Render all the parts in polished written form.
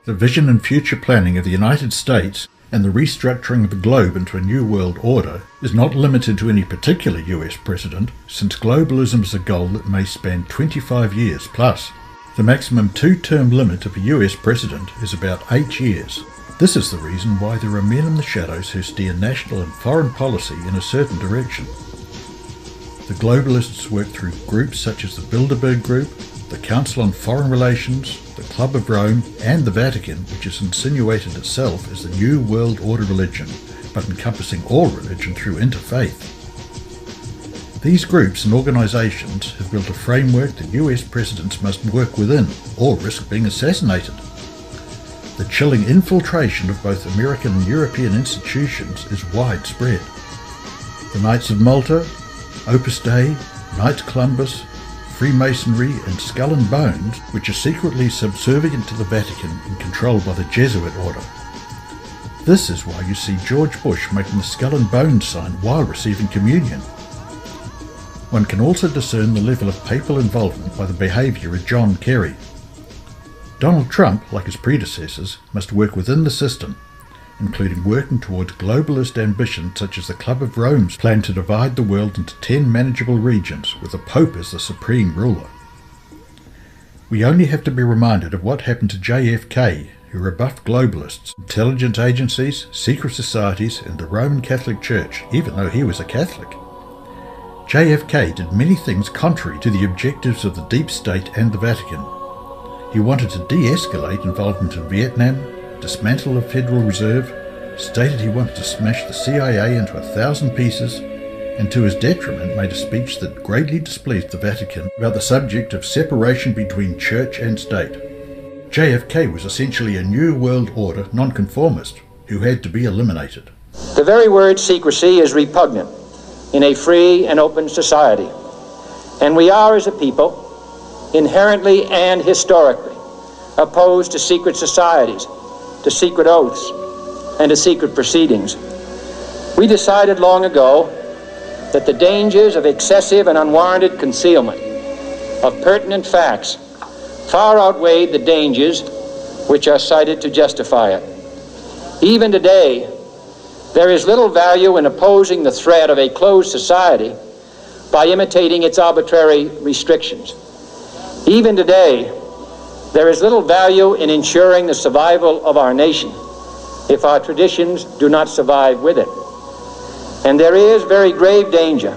The vision and future planning of the United States and the restructuring of the globe into a new world order is not limited to any particular US president, since globalism is a goal that may span 25 years plus. The maximum two-term limit of a US president is about 8 years. This is the reason why there are men in the shadows who steer national and foreign policy in a certain direction. The globalists work through groups such as the Bilderberg Group, the Council on Foreign Relations, the Club of Rome, and the Vatican, which has insinuated itself as the New World Order religion, but encompassing all religion through interfaith. These groups and organisations have built a framework that US presidents must work within, or risk being assassinated. The chilling infiltration of both American and European institutions is widespread. The Knights of Malta, Opus Dei, Knights Columbus, Freemasonry and Skull and Bones, which are secretly subservient to the Vatican and controlled by the Jesuit order. This is why you see George Bush making the Skull and Bones sign while receiving communion. One can also discern the level of papal involvement by the behaviour of John Kerry. Donald Trump, like his predecessors, must work within the system, including working towards globalist ambitions such as the Club of Rome's plan to divide the world into 10 manageable regions, with the Pope as the supreme ruler. We only have to be reminded of what happened to JFK, who rebuffed globalists, intelligence agencies, secret societies, and the Roman Catholic Church, even though he was a Catholic. JFK did many things contrary to the objectives of the deep state and the Vatican. He wanted to de-escalate involvement in Vietnam, dismantle the Federal Reserve, stated he wanted to smash the CIA into 1,000 pieces, and to his detriment made a speech that greatly displeased the Vatican about the subject of separation between church and state. JFK was essentially a New World Order nonconformist who had to be eliminated. The very word secrecy is repugnant in a free and open society, and we are, as a people, inherently and historically opposed to secret societies, to secret oaths, and to secret proceedings. We decided long ago that the dangers of excessive and unwarranted concealment of pertinent facts far outweighed the dangers which are cited to justify it. Even today, there is little value in opposing the threat of a closed society by imitating its arbitrary restrictions. Even today, there is little value in ensuring the survival of our nation if our traditions do not survive with it. And there is very grave danger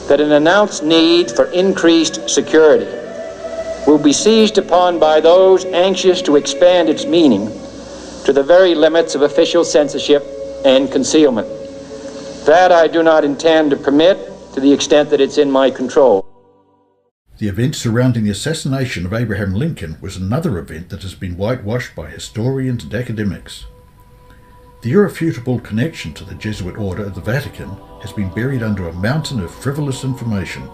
that an announced need for increased security will be seized upon by those anxious to expand its meaning to the very limits of official censorship and concealment. That I do not intend to permit to the extent that it's in my control. The event surrounding the assassination of Abraham Lincoln was another event that has been whitewashed by historians and academics. The irrefutable connection to the Jesuit order of the Vatican has been buried under a mountain of frivolous information.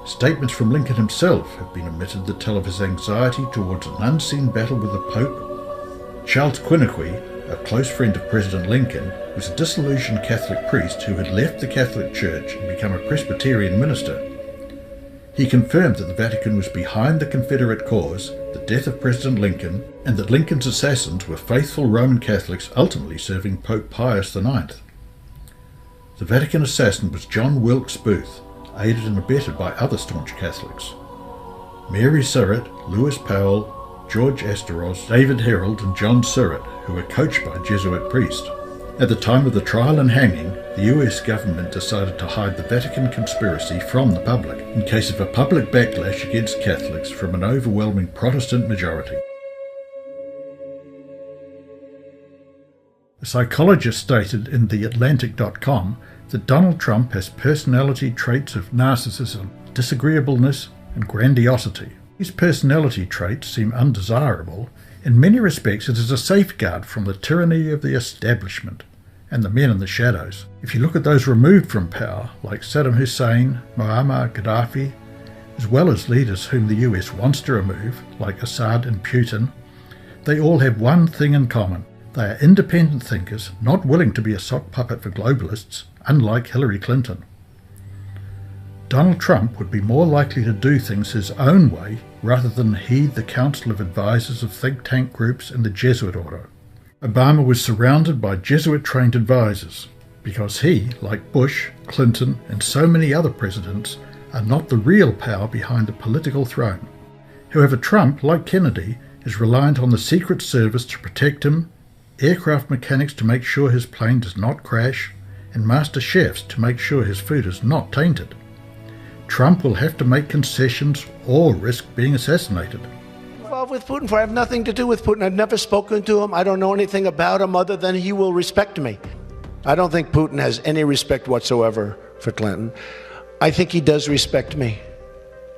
Statements from Lincoln himself have been omitted that tell of his anxiety towards an unseen battle with the Pope. Charles Quinniqui, a close friend of President Lincoln, was a disillusioned Catholic priest who had left the Catholic Church and become a Presbyterian minister. He confirmed that the Vatican was behind the Confederate cause, the death of President Lincoln, and that Lincoln's assassins were faithful Roman Catholics ultimately serving Pope Pius IX. The Vatican assassin was John Wilkes Booth, aided and abetted by other staunch Catholics. Mary Surratt, Lewis Powell, George Asteros, David Herold and John Surratt, who were coached by a Jesuit priest. At the time of the trial and hanging, the US government decided to hide the Vatican conspiracy from the public in case of a public backlash against Catholics from an overwhelming Protestant majority. A psychologist stated in TheAtlantic.com that Donald Trump has personality traits of narcissism, disagreeableness, and grandiosity. These personality traits seem undesirable. In many respects, it is a safeguard from the tyranny of the establishment and the men in the shadows. If you look at those removed from power, like Saddam Hussein, Muammar Gaddafi, as well as leaders whom the US wants to remove, like Assad and Putin, they all have one thing in common. They are independent thinkers, not willing to be a sock puppet for globalists, unlike Hillary Clinton. Donald Trump would be more likely to do things his own way rather than heed the counsel of advisors of think tank groups and the Jesuit order. Obama was surrounded by Jesuit-trained advisors because he, like Bush, Clinton, and so many other presidents, are not the real power behind the political throne. However, Trump, like Kennedy, is reliant on the Secret Service to protect him, aircraft mechanics to make sure his plane does not crash, and master chefs to make sure his food is not tainted. Trump will have to make concessions or risk being assassinated. Involved with Putin, for I have nothing to do with Putin. I've never spoken to him. I don't know anything about him other than he will respect me. I don't think Putin has any respect whatsoever for Clinton. I think he does respect me.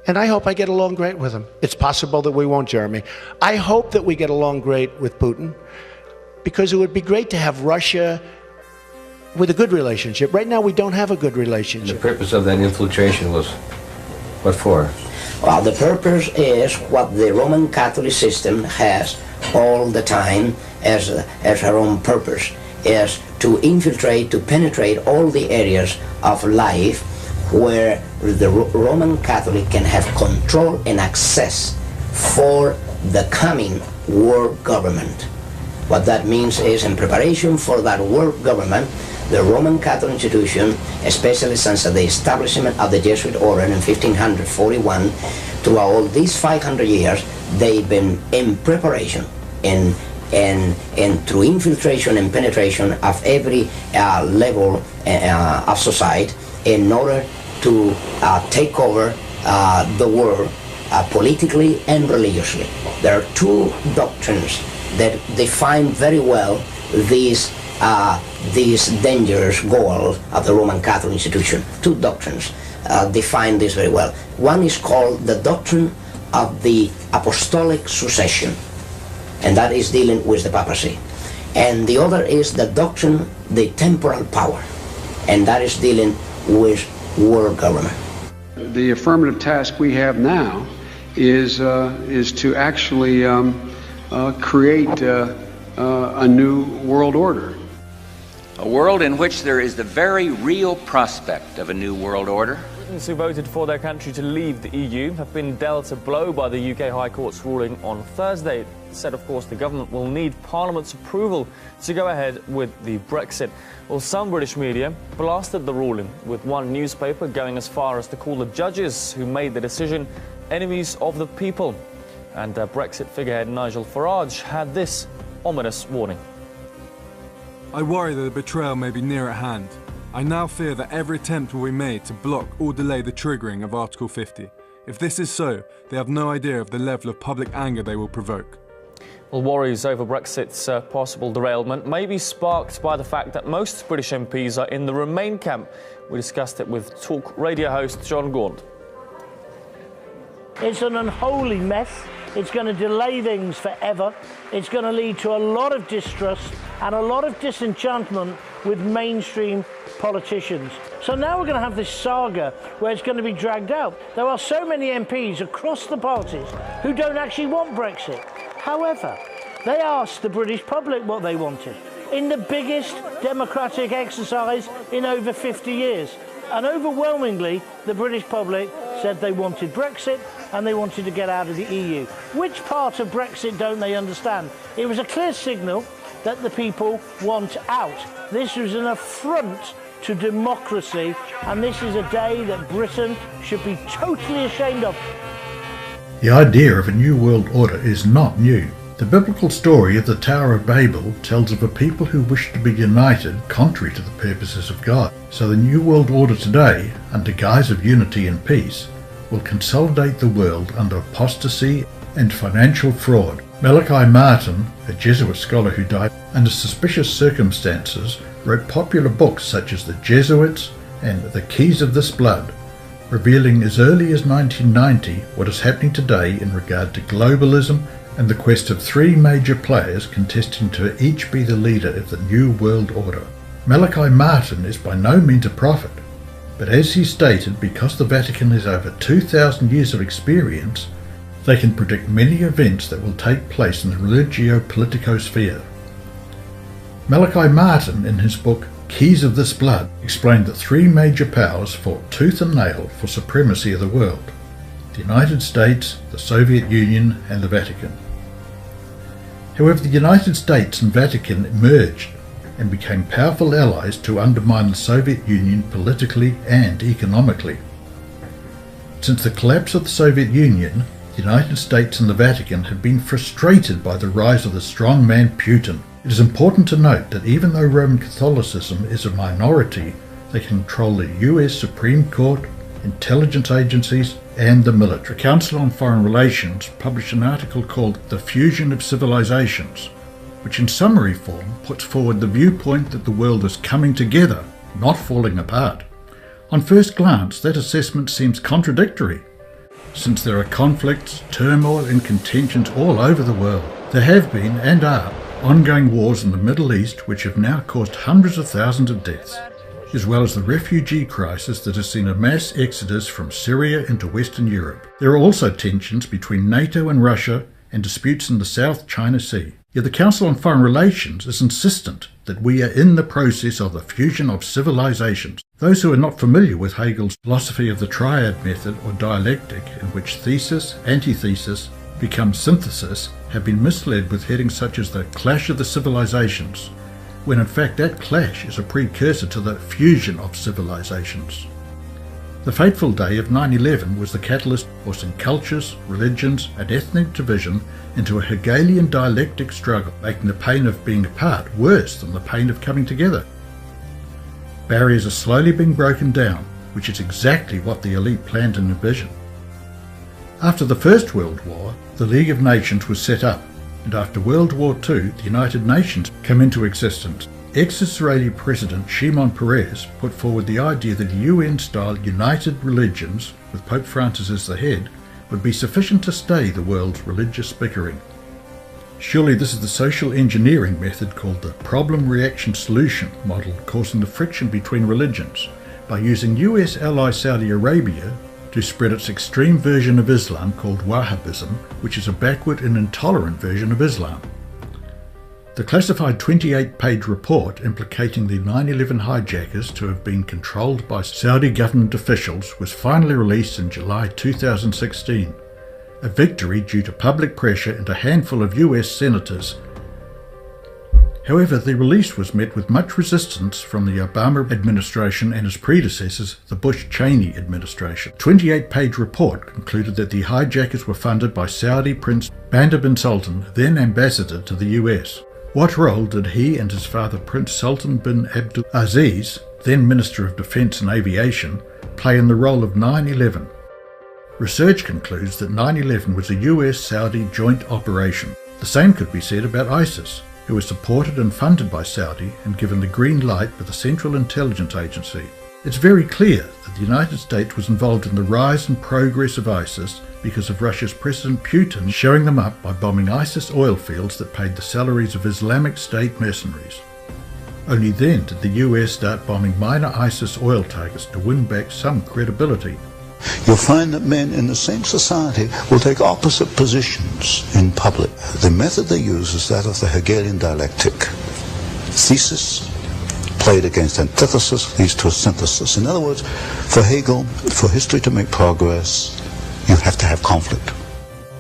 And I hope I get along great with him. It's possible that we won't, Jeremy. I hope that we get along great with Putin, because it would be great to have Russia with a good relationship. Right now we don't have a good relationship. The purpose of that infiltration was what for? Well, the purpose is what the Roman Catholic system has all the time as her own purpose, is to infiltrate, to penetrate all the areas of life where the Roman Catholic can have control and access for the coming world government. What that means is, in preparation for that world government, the Roman Catholic institution, especially since the establishment of the Jesuit order in 1541, throughout all these 500 years, they've been in preparation and through infiltration and penetration of every level of society in order to take over the world politically and religiously. There are two doctrines that define very well these dangerous goals of the Roman Catholic institution. Two doctrines define this very well. One is called the doctrine of the apostolic succession, and that is dealing with the papacy. And the other is the doctrine, the temporal power, and that is dealing with world government. The affirmative task we have now is to actually create a new world order. A world in which there is the very real prospect of a new world order. Britons who voted for their country to leave the EU have been dealt a blow by the UK High Court's ruling on Thursday. It said, of course, the government will need Parliament's approval to go ahead with the Brexit. Well, some British media blasted the ruling, with one newspaper going as far as to call the judges who made the decision enemies of the people. And Brexit figurehead Nigel Farage had this ominous warning. I worry that the betrayal may be near at hand. I now fear that every attempt will be made to block or delay the triggering of Article 50. If this is so, they have no idea of the level of public anger they will provoke. Well, worries over Brexit's possible derailment may be sparked by the fact that most British MPs are in the Remain camp. We discussed it with Talk Radio host John Gaunt. It's an unholy mess. It's going to delay things forever. It's going to lead to a lot of distrust and a lot of disenchantment with mainstream politicians. So now we're going to have this saga where it's going to be dragged out. There are so many MPs across the parties who don't actually want Brexit. However, they asked the British public what they wanted in the biggest democratic exercise in over 50 years. And overwhelmingly, the British public said they wanted Brexit and they wanted to get out of the EU. Which part of Brexit don't they understand? It was a clear signal that the people want out. This was an affront to democracy, and this is a day that Britain should be totally ashamed of. The idea of a new world order is not new. The biblical story of the Tower of Babel tells of a people who wished to be united contrary to the purposes of God. So the new world order today, under guise of unity and peace, will consolidate the world under apostasy and financial fraud. Malachi Martin, a Jesuit scholar who died under suspicious circumstances, wrote popular books such as The Jesuits and The Keys of This Blood, revealing as early as 1990 what is happening today in regard to globalism and the quest of three major players contesting to each be the leader of the new world order. Malachi Martin is by no means a prophet, but as he stated, because the Vatican has over 2,000 years of experience, they can predict many events that will take place in the religio-politico sphere. Malachi Martin, in his book Keys of this blood explained that three major powers fought tooth and nail for supremacy of the world: the United States, the Soviet Union, and the Vatican. However, the United States and Vatican merged and became powerful allies to undermine the Soviet Union politically and economically. Since the collapse of the Soviet Union, the United States and the Vatican have been frustrated by the rise of the strongman Putin. It is important to note that even though Roman Catholicism is a minority, they control the US Supreme Court, intelligence agencies, and the military. The Council on Foreign Relations published an article called The Fusion of Civilizations, which in summary form puts forward the viewpoint that the world is coming together, not falling apart. On first glance, that assessment seems contradictory, since there are conflicts, turmoil and contentions all over the world. There have been, and are, ongoing wars in the Middle East which have now caused hundreds of thousands of deaths, as well as the refugee crisis that has seen a mass exodus from Syria into Western Europe. There are also tensions between NATO and Russia and disputes in the South China Sea. Yet the Council on Foreign Relations is insistent that we are in the process of the fusion of civilizations. Those who are not familiar with Hegel's philosophy of the triad method or dialectic, in which thesis, antithesis, become synthesis, have been misled with headings such as the clash of the civilizations, when in fact that clash is a precursor to the fusion of civilizations. The fateful day of 9/11 was the catalyst forcing cultures, religions and ethnic division into a Hegelian dialectic struggle, making the pain of being apart worse than the pain of coming together. Barriers are slowly being broken down, which is exactly what the elite planned and envisioned. After the First World War, the League of Nations was set up, and after World War II, the United Nations came into existence. Ex-Israeli President Shimon Peres put forward the idea that UN-style united religions, with Pope Francis as the head, would be sufficient to stay the world's religious bickering. Surely this is the social engineering method called the problem-reaction-solution model, causing the friction between religions, by using US ally Saudi Arabia to spread its extreme version of Islam called Wahhabism, which is a backward and intolerant version of Islam. The classified 28-page report implicating the 9/11 hijackers to have been controlled by Saudi government officials was finally released in July 2016, a victory due to public pressure and a handful of US senators. However, the release was met with much resistance from the Obama administration and his predecessors, the Bush-Cheney administration. The 28-page report concluded that the hijackers were funded by Saudi Prince Bandar bin Sultan, then ambassador to the US. What role did he and his father Prince Sultan bin Abdul Aziz, then Minister of Defense and Aviation, play in the role of 9/11? Research concludes that 9/11 was a US-Saudi joint operation. The same could be said about ISIS, who was supported and funded by Saudi and given the green light by the Central Intelligence Agency. It's very clear that the United States was involved in the rise and progress of ISIS because of Russia's President Putin showing them up by bombing ISIS oil fields that paid the salaries of Islamic State mercenaries. Only then did the US start bombing minor ISIS oil targets to win back some credibility. You'll find that men in the same society will take opposite positions in public. The method they use is that of the Hegelian dialectic. Thesis played against antithesis leads to a synthesis. In other words, for Hegel, for history to make progress, you have to have conflict.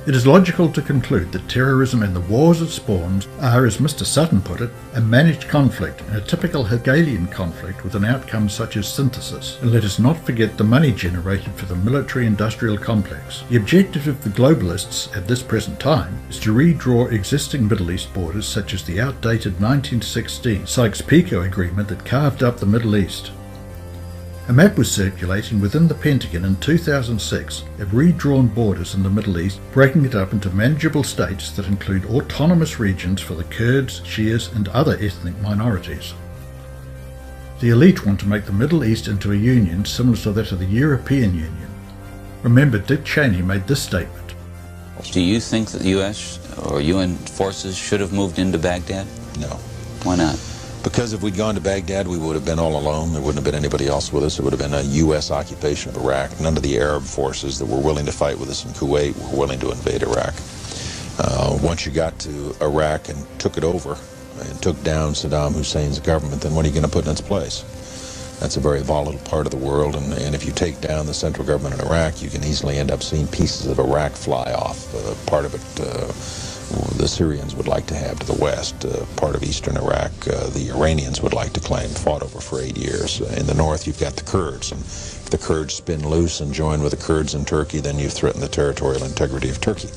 It is logical to conclude that terrorism and the wars it spawns are, as Mr. Sutton put it, a managed conflict, and a typical Hegelian conflict with an outcome such as synthesis. And let us not forget the money generated for the military-industrial complex. The objective of the globalists at this present time is to redraw existing Middle East borders such as the outdated 1916 Sykes-Picot Agreement that carved up the Middle East. A map was circulating within the Pentagon in 2006 of redrawn borders in the Middle East, breaking it up into manageable states that include autonomous regions for the Kurds, Shias and other ethnic minorities. The elite want to make the Middle East into a union similar to that of the European Union. Remember, Dick Cheney made this statement. Do you think that the US or UN forces should have moved into Baghdad? No. Why not? Because if we'd gone to Baghdad, we would have been all alone. There wouldn't have been anybody else with us. It would have been a U.S. occupation of Iraq. None of the Arab forces that were willing to fight with us in Kuwait were willing to invade Iraq. Once you got to Iraq and took it over, and took down Saddam Hussein's government, then what are you going to put in its place? That's a very volatile part of the world, and if you take down the central government in Iraq, you can easily end up seeing pieces of Iraq fly off. Part of it the Syrians would like to have to the west. Part of eastern Iraq the Iranians would like to claim, fought over for 8 years. In the north you've got the Kurds, and if the Kurds spin loose and join with the Kurds in Turkey, then you've threatened the territorial integrity of Turkey.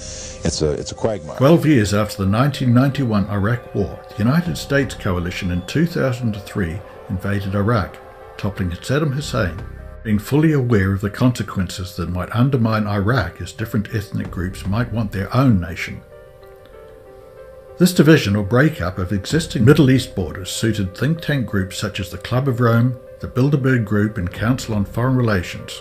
It's a quagmire. 12 years after the 1991 Iraq War, the United States coalition in 2003 invaded Iraq, toppling Saddam Hussein, being fully aware of the consequences that might undermine Iraq as different ethnic groups might want their own nation. This division or breakup of existing Middle East borders suited think tank groups such as the Club of Rome, the Bilderberg Group and Council on Foreign Relations,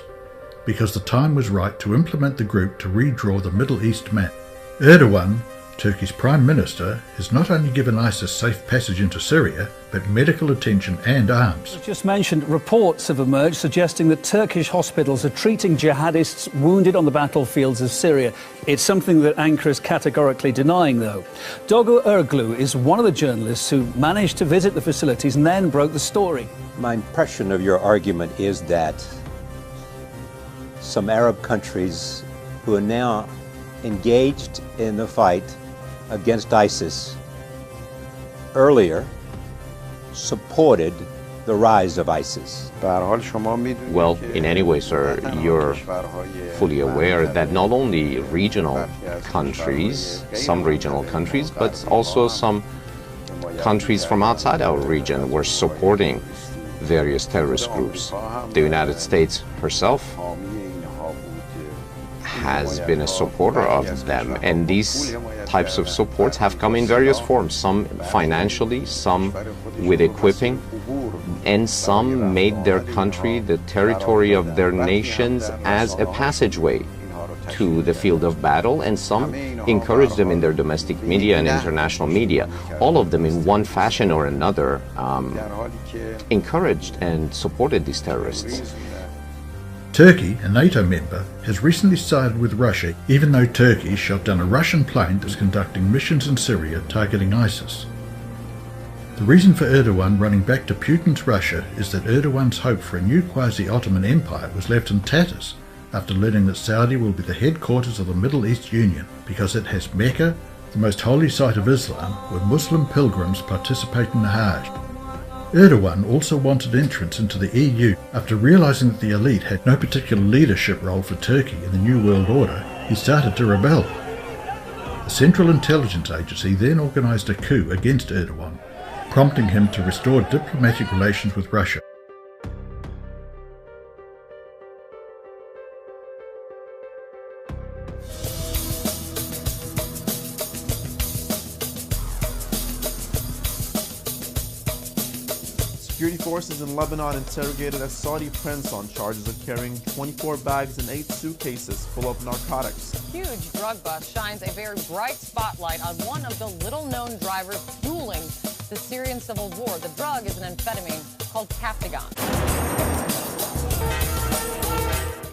because the time was right to implement the group to redraw the Middle East map. Erdogan, Turkey's Prime Minister, has not only given ISIS safe passage into Syria, but medical attention and arms. As just mentioned, reports have emerged suggesting that Turkish hospitals are treating jihadists wounded on the battlefields of Syria. It's something that Ankara is categorically denying, though. Dogo Erglu is one of the journalists who managed to visit the facilities and then broke the story. My impression of your argument is that some Arab countries who are now engaged in the fight against ISIS earlier supported the rise of ISIS. Well, in any way, sir, you're fully aware that not only regional countries, some regional countries, but also some countries from outside our region were supporting various terrorist groups. The United States herself has been a supporter of them, and these types of supports have come in various forms, some financially, some with equipping, and some made their country, the territory of their nations, as a passageway to the field of battle, and some encouraged them in their domestic media and international media. All of them in one fashion or another encouraged and supported these terrorists. Turkey, a NATO member, has recently sided with Russia, even though Turkey shot down a Russian plane that's conducting missions in Syria targeting ISIS. The reason for Erdogan running back to Putin's Russia is that Erdogan's hope for a new quasi-Ottoman empire was left in tatters after learning that Saudi will be the headquarters of the Middle East Union because it has Mecca, the most holy site of Islam, where Muslim pilgrims participate in the Hajj. Erdogan also wanted entrance into the EU. After realising that the elite had no particular leadership role for Turkey in the New World Order, he started to rebel. The Central Intelligence Agency then organised a coup against Erdogan, prompting him to restore diplomatic relations with Russia. Security forces in Lebanon interrogated a Saudi prince on charges of carrying 24 bags and 8 suitcases full of narcotics. Huge drug bust shines a very bright spotlight on one of the little-known drivers fueling the Syrian civil war. The drug is an amphetamine called Captagon.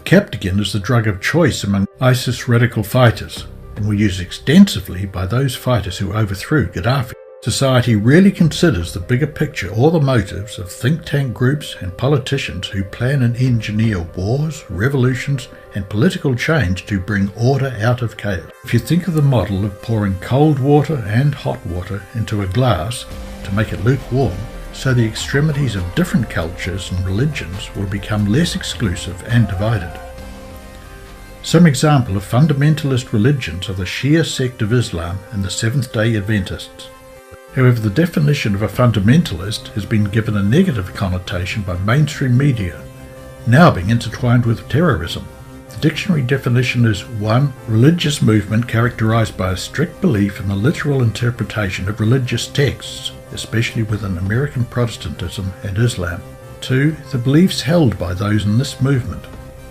Captagon is the drug of choice among ISIS radical fighters and were used extensively by those fighters who overthrew Gaddafi. Society rarely considers the bigger picture or the motives of think tank groups and politicians who plan and engineer wars, revolutions and political change to bring order out of chaos. If you think of the model of pouring cold water and hot water into a glass to make it lukewarm, so the extremities of different cultures and religions will become less exclusive and divided. Some example of fundamentalist religions are the Shia sect of Islam and the Seventh-day Adventists. However, the definition of a fundamentalist has been given a negative connotation by mainstream media, now being intertwined with terrorism. The dictionary definition is 1. Religious movement characterized by a strict belief in the literal interpretation of religious texts, especially within American Protestantism and Islam. 2. The beliefs held by those in this movement.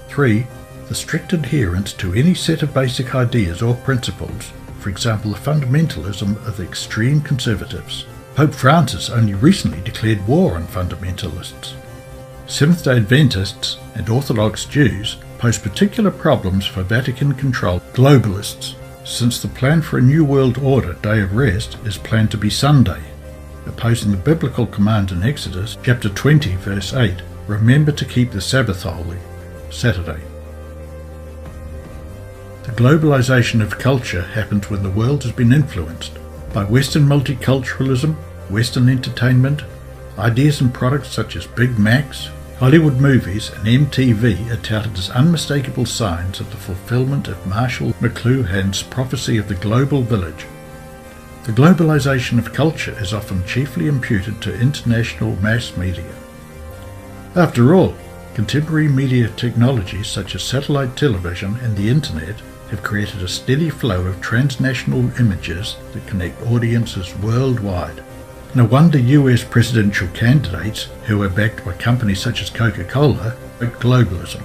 3. The strict adherence to any set of basic ideas or principles. For example, the fundamentalism of the extreme conservatives. Pope Francis only recently declared war on fundamentalists. Seventh-day Adventists and Orthodox Jews pose particular problems for Vatican-controlled globalists, since the plan for a New World Order Day of Rest is planned to be Sunday. opposing the biblical command in Exodus chapter 20 verse 8, "Remember to keep the Sabbath holy," Saturday. The globalization of culture happens when the world has been influenced by Western multiculturalism, Western entertainment, ideas and products such as Big Macs, Hollywood movies and MTV are touted as unmistakable signs of the fulfillment of Marshall McLuhan's prophecy of the global village. The globalization of culture is often chiefly imputed to international mass media. After all, contemporary media technologies such as satellite television and the internet have created a steady flow of transnational images that connect audiences worldwide. No wonder US presidential candidates, who are backed by companies such as Coca-Cola, back globalism.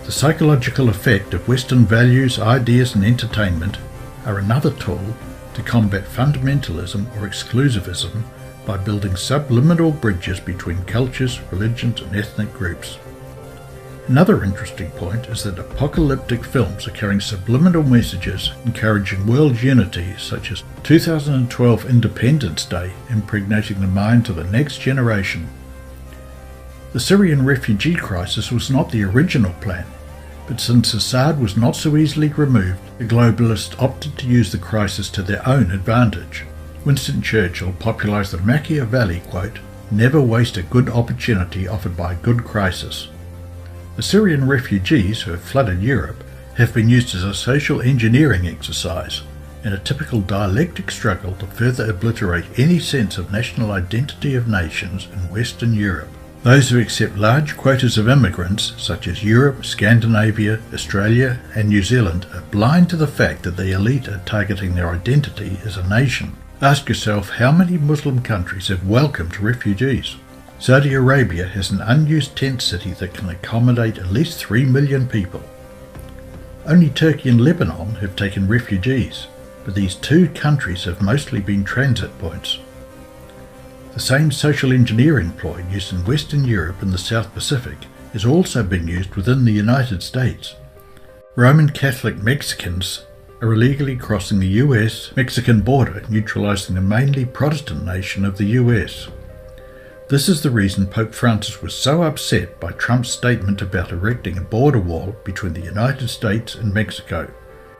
The psychological effect of Western values, ideas and entertainment are another tool to combat fundamentalism or exclusivism by building subliminal bridges between cultures, religions and ethnic groups. Another interesting point is that apocalyptic films are carrying subliminal messages encouraging world unity, such as 2012 Independence Day impregnating the mind of the next generation. The Syrian refugee crisis was not the original plan, but since Assad was not so easily removed, the globalists opted to use the crisis to their own advantage. Winston Churchill popularized the Machiavelli quote, "Never waste a good opportunity offered by a good crisis." The Syrian refugees who have flooded Europe have been used as a social engineering exercise in a typical dialectic struggle to further obliterate any sense of national identity of nations in Western Europe. Those who accept large quotas of immigrants, such as Europe, Scandinavia, Australia and New Zealand, are blind to the fact that the elite are targeting their identity as a nation. Ask yourself how many Muslim countries have welcomed refugees. Saudi Arabia has an unused tent city that can accommodate at least 3 million people. Only Turkey and Lebanon have taken refugees, but these two countries have mostly been transit points. The same social engineering ploy used in Western Europe and the South Pacific is also being used within the United States. Roman Catholic Mexicans are illegally crossing the US-Mexican border, neutralizing the mainly Protestant nation of the US. This is the reason Pope Francis was so upset by Trump's statement about erecting a border wall between the United States and Mexico,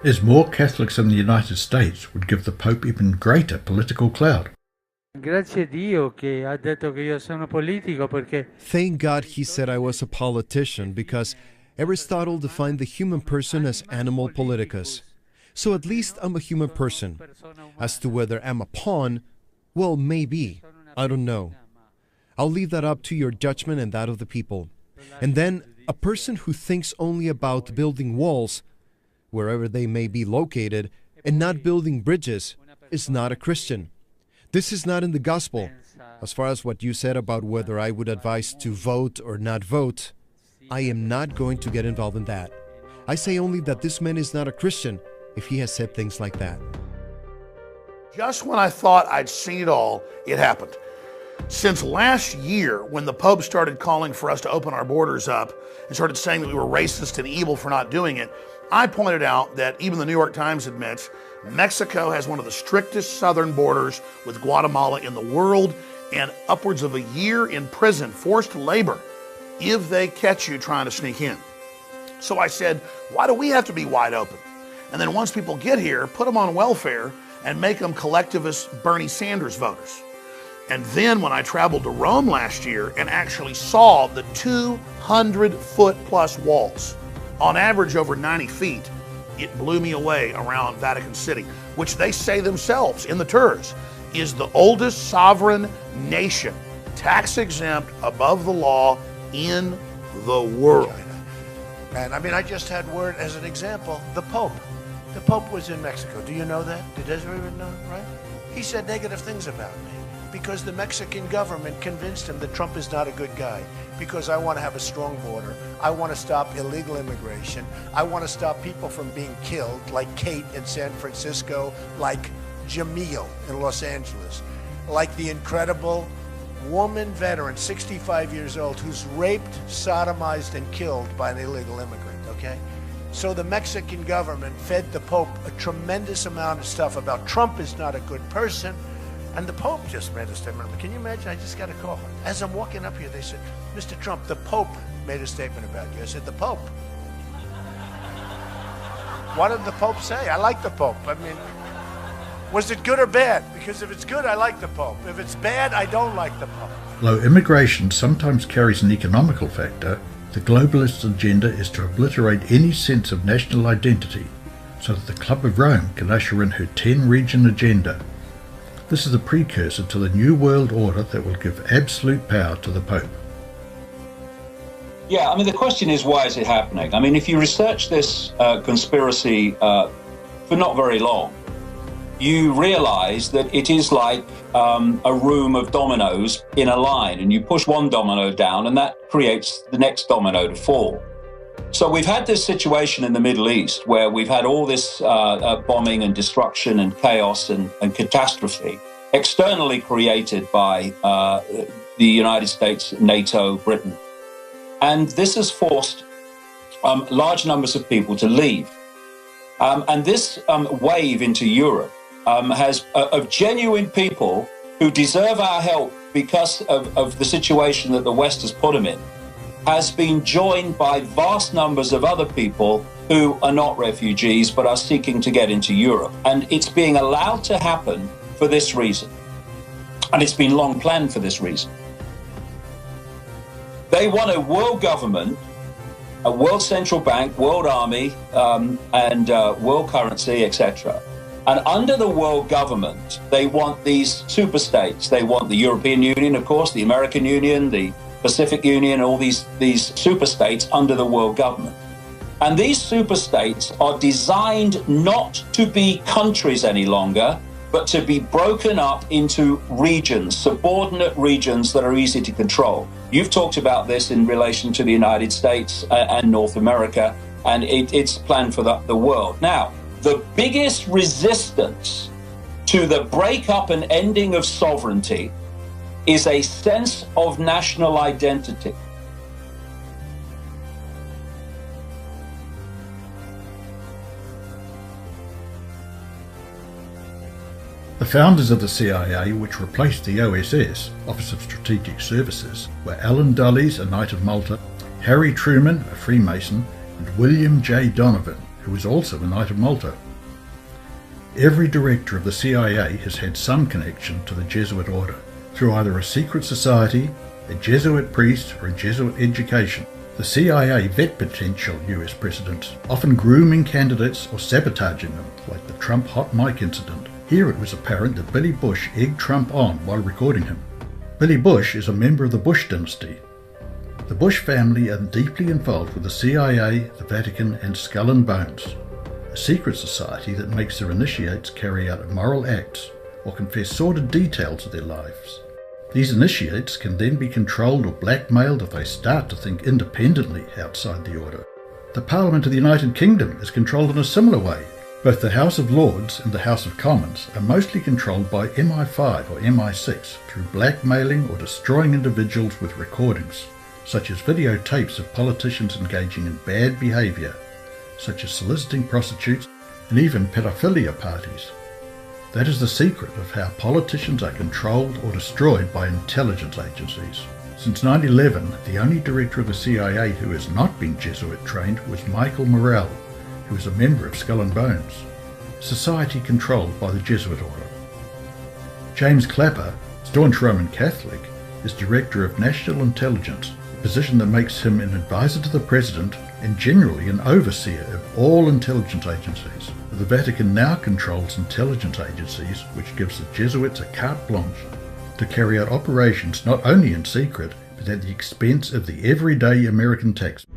as more Catholics in the United States would give the Pope even greater political clout. Thank God he said I was a politician, because Aristotle defined the human person as animal politicus. So at least I'm a human person. As to whether I'm a pawn, well, maybe. I don't know. I'll leave that up to your judgment and that of the people. And then, a person who thinks only about building walls, wherever they may be located, and not building bridges, is not a Christian. This is not in the gospel. As far as what you said about whether I would advise to vote or not vote, I am not going to get involved in that. I say only that this man is not a Christian if he has said things like that. Just when I thought I'd seen it all, it happened. Since last year, when the Pope started calling for us to open our borders up and started saying that we were racist and evil for not doing it, I pointed out that even the New York Times admits Mexico has one of the strictest southern borders with Guatemala in the world, and upwards of a year in prison, forced labor, if they catch you trying to sneak in. So I said, why do we have to be wide open? And then once people get here, put them on welfare and make them collectivist Bernie Sanders voters. And then when I traveled to Rome last year and actually saw the 200-foot plus walls, on average over 90 feet, it blew me away around Vatican City, which they say themselves in the tours is the oldest sovereign nation, tax exempt, above the law in the world. And I mean, I just had word as an example, the Pope. The Pope was in Mexico. Do you know that? Did everyone know, right? He said negative things about me because the Mexican government convinced him that Trump is not a good guy, because I want to have a strong border. I want to stop illegal immigration. I want to stop people from being killed, like Kate in San Francisco, like Jamil in Los Angeles, like the incredible woman veteran, 65 years old, who's raped, sodomized, and killed by an illegal immigrant, okay? So the Mexican government fed the Pope a tremendous amount of stuff about Trump is not a good person, And the Pope just made a statement. Can you imagine? I just got a call. As I'm walking up here, they said, Mr. Trump, the Pope made a statement about you. I said, the Pope? What did the Pope say? I like the Pope. I mean, was it good or bad? Because if it's good, I like the Pope. If it's bad, I don't like the Pope. Though immigration sometimes carries an economical factor, the globalist agenda is to obliterate any sense of national identity so that the Club of Rome can usher in her 10-region agenda. This is a precursor to the New World Order that will give absolute power to the Pope. Yeah, I mean, the question is, why is it happening? I mean, if you research this conspiracy for not very long, you realize that it is like a room of dominoes in a line, and you push one domino down and that creates the next domino to fall. So we've had this situation in the Middle East where we've had all this bombing and destruction and chaos and catastrophe externally created by the United States, NATO, Britain. And this has forced large numbers of people to leave. And this wave into Europe has of genuine people who deserve our help because of the situation that the West has put them in, has been joined by vast numbers of other people who are not refugees but are seeking to get into Europe. And it's being allowed to happen for this reason. And it's been long planned for this reason. They want a world government, a world central bank, world army, and world currency, etc. And under the world government, they want these super states. They want the European Union, of course, the American Union, the Pacific Union, all these super states under the world government. And these super states are designed not to be countries any longer, but to be broken up into regions, subordinate regions that are easy to control. You've talked about this in relation to the United States and North America, and it's planned for the world. Now, the biggest resistance to the breakup and ending of sovereignty is a sense of national identity. The founders of the CIA, which replaced the OSS, Office of Strategic Services, were Alan Dulles, a Knight of Malta, Harry Truman, a Freemason, and William J. Donovan, who was also a Knight of Malta. Every director of the CIA has had some connection to the Jesuit order, through either a secret society, a Jesuit priest, or a Jesuit education. The CIA vet potential US presidents, often grooming candidates or sabotaging them, like the Trump hot mic incident. Here it was apparent that Billy Bush egged Trump on while recording him. Billy Bush is a member of the Bush dynasty. The Bush family are deeply involved with the CIA, the Vatican, and Skull and Bones, a secret society that makes their initiates carry out immoral acts or confess sordid details of their lives. These initiates can then be controlled or blackmailed if they start to think independently outside the order. The Parliament of the United Kingdom is controlled in a similar way. Both the House of Lords and the House of Commons are mostly controlled by MI5 or MI6 through blackmailing or destroying individuals with recordings, such as videotapes of politicians engaging in bad behaviour, such as soliciting prostitutes and even pedophilia parties. That is the secret of how politicians are controlled or destroyed by intelligence agencies. Since 9/11, the only director of the CIA who has not been Jesuit trained was Michael Morrell, who is a member of Skull and Bones, a society controlled by the Jesuit order. James Clapper, staunch Roman Catholic, is Director of National Intelligence, a position that makes him an advisor to the President and generally an overseer of all intelligence agencies. The Vatican now controls intelligence agencies, which gives the Jesuits a carte blanche to carry out operations not only in secret, but at the expense of the everyday American taxpayer.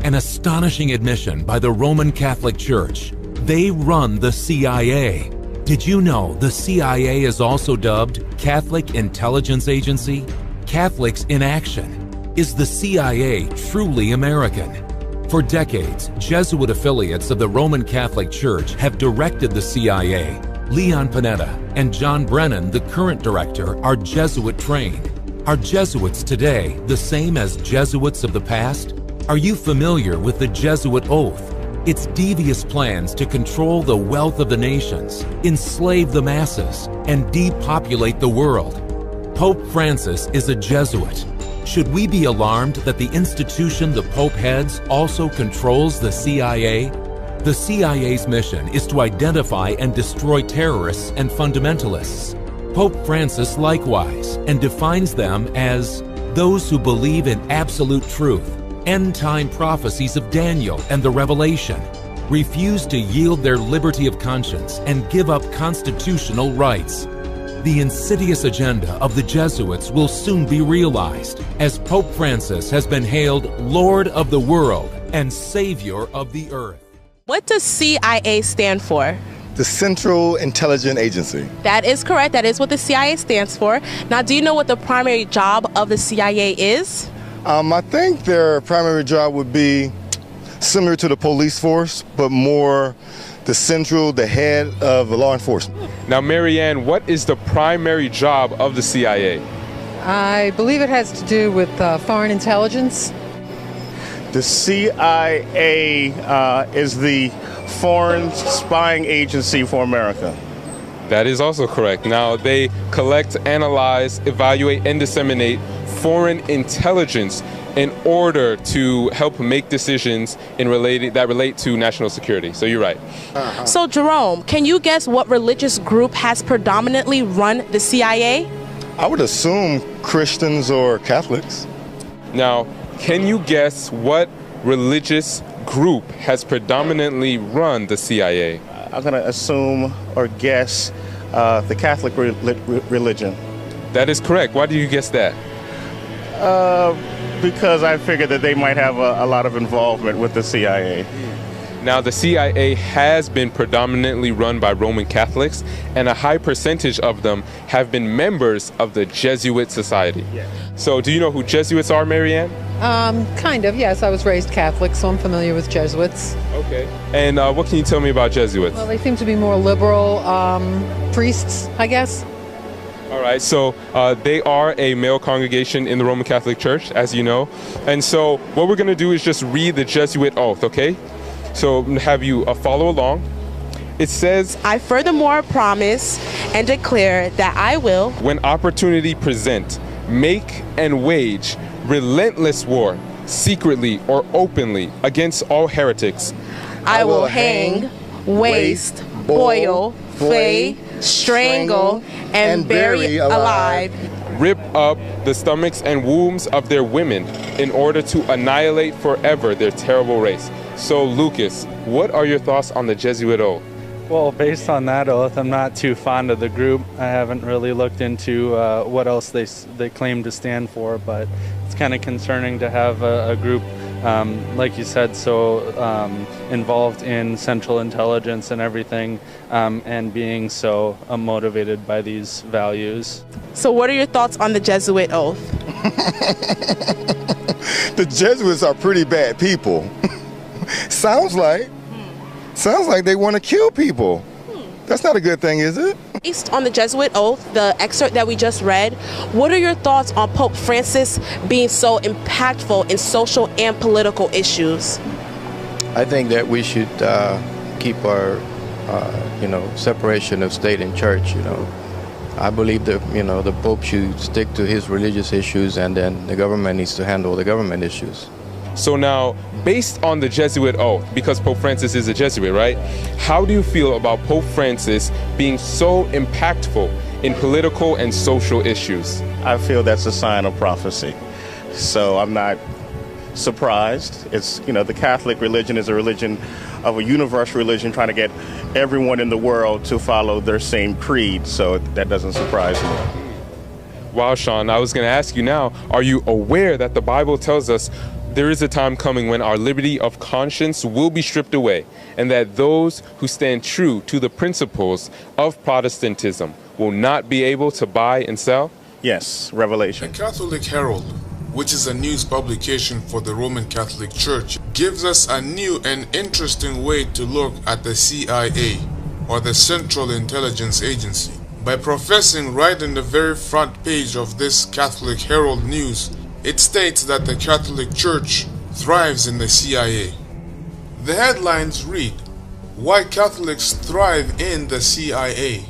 An astonishing admission by the Roman Catholic Church. They run the CIA. Did you know the CIA is also dubbed Catholic Intelligence Agency? Catholics in Action. Is the CIA truly American? For decades, Jesuit affiliates of the Roman Catholic Church have directed the CIA. Leon Panetta and John Brennan, the current director, are Jesuit trained. Are Jesuits today the same as Jesuits of the past? Are you familiar with the Jesuit oath? its devious plans to control the wealth of the nations, enslave the masses, and depopulate the world. Pope Francis is a Jesuit. Should we be alarmed that the institution the Pope heads also controls the CIA? The CIA's mission is to identify and destroy terrorists and fundamentalists. Pope Francis likewise, and defines them as those who believe in absolute truth, end-time prophecies of Daniel and the Revelation, refuse to yield their liberty of conscience, and give up constitutional rights. The insidious agenda of the Jesuits will soon be realized, as Pope Francis has been hailed Lord of the world and Savior of the earth. What does CIA stand for? The Central Intelligence Agency. That is correct. That is what the CIA stands for. Now, do you know what the primary job of the CIA is? I think their primary job would be similar to the police force, but more the head of law enforcement. Now, Marianne, what is the primary job of the CIA? I believe it has to do with foreign intelligence. The CIA is the foreign spying agency for America. That is also correct. Now, they collect, analyze, evaluate, and disseminate foreign intelligence in order to help make decisions that relate to national security. So you're right. So, Jerome, can you guess what religious group has predominantly run the CIA? I would assume Christians or Catholics. Now, can you guess what religious group has predominantly run the CIA? I'm going to assume or guess the Catholic religion. That is correct. Why do you guess that? Because I figured that they might have a lot of involvement with the CIA. Now, the CIA has been predominantly run by Roman Catholics, and a high percentage of them have been members of the Jesuit Society. Yes. So, do you know who Jesuits are, Marianne? Kind of, yes. I was raised Catholic, so I'm familiar with Jesuits. Okay. And what can you tell me about Jesuits? Well, they seem to be more liberal priests, I guess. All right, so they are a male congregation in the Roman Catholic Church, as you know. And so what we're going to do is just read the Jesuit oath, okay? So have you follow along. It says, I furthermore promise and declare that I will, when opportunity present, make and wage relentless war, secretly or openly, against all heretics. I will hang, waste, boil, flay, strangle, and bury alive. Rip up the stomachs and wombs of their women in order to annihilate forever their terrible race. So, Lucas, what are your thoughts on the Jesuit oath? Well, based on that oath, I'm not too fond of the group. I haven't really looked into what else they claim to stand for, but it's kind of concerning to have a group, like you said, so involved in central intelligence and everything, and being so motivated by these values. So what are your thoughts on the Jesuit oath? The Jesuits are pretty bad people. Sounds like they want to kill people. That's not a good thing, is it? Based on the Jesuit oath, the excerpt that we just read, what are your thoughts on Pope Francis being so impactful in social and political issues? I think that we should keep our, separation of state and church. I believe that the Pope should stick to his religious issues, and then the government needs to handle the government issues. So now, based on the Jesuit oath, because Pope Francis is a Jesuit, right? How do you feel about Pope Francis being so impactful in political and social issues? I feel that's a sign of prophecy. So I'm not surprised. It's, the Catholic religion is a religion of a universal religion trying to get everyone in the world to follow their same creed. So that doesn't surprise me. Wow, Sean, I was going to ask you now, are you aware that the Bible tells us there is a time coming when our liberty of conscience will be stripped away, and that those who stand true to the principles of Protestantism will not be able to buy and sell? Yes, Revelation. The Catholic Herald, which is a news publication for the Roman Catholic Church, gives us a new and interesting way to look at the CIA, or the Central Intelligence Agency. By professing right in the very front page of this Catholic Herald news, it states that the Catholic Church thrives in the CIA. The headlines read, "Why Catholics Thrive in the CIA."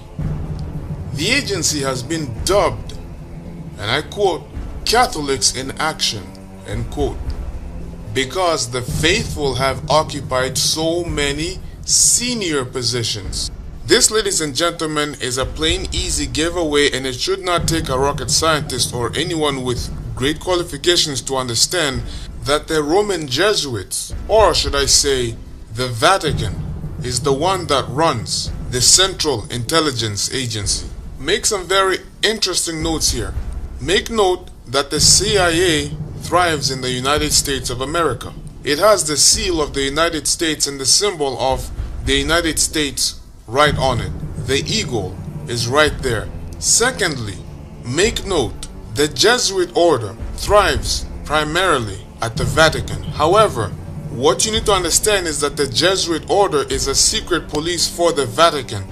The agency has been dubbed, and I quote, "Catholics in action," end quote, because the faithful have occupied so many senior positions. This, ladies and gentlemen, is a plain easy giveaway, and it should not take a rocket scientist or anyone with great qualifications to understand that the Roman Jesuits, or should I say the Vatican, is the one that runs the Central Intelligence Agency. Make some very interesting notes here. Make note that the CIA thrives in the United States of America. It has the seal of the United States and the symbol of the United States right on it. The eagle is right there. Secondly, make note, the Jesuit order thrives primarily at the Vatican. However, what you need to understand is that the Jesuit order is a secret police for the Vatican,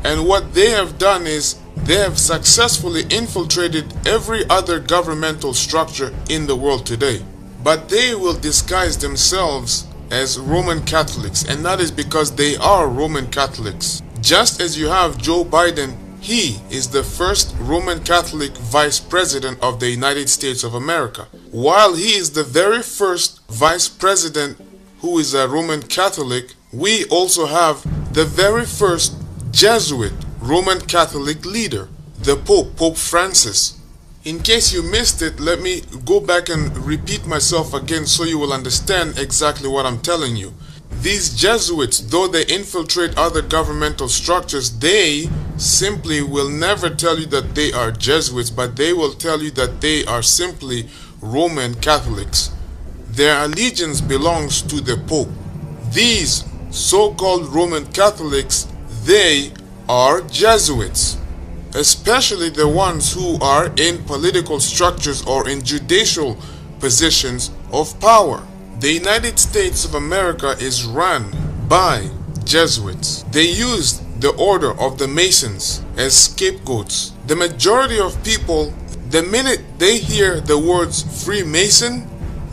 and what they have done is they have successfully infiltrated every other governmental structure in the world today. But they will disguise themselves as Roman Catholics, and that is because they are Roman Catholics. Just as you have Joe Biden, he is the first Roman Catholic Vice President of the United States of America. While he is the very first Vice President who is a Roman Catholic, we also have the very first Jesuit Roman Catholic leader, the Pope, Pope Francis. In case you missed it, let me go back and repeat myself again so you will understand exactly what I'm telling you. These Jesuits, though they infiltrate other governmental structures, they simply will never tell you that they are Jesuits, but they will tell you that they are simply Roman Catholics. Their allegiance belongs to the Pope. These so-called Roman Catholics, they are Jesuits, especially the ones who are in political structures or in judicial positions of power. The United States of America is run by Jesuits. They used the order of the Masons as scapegoats. The majority of people, the minute they hear the words Freemason,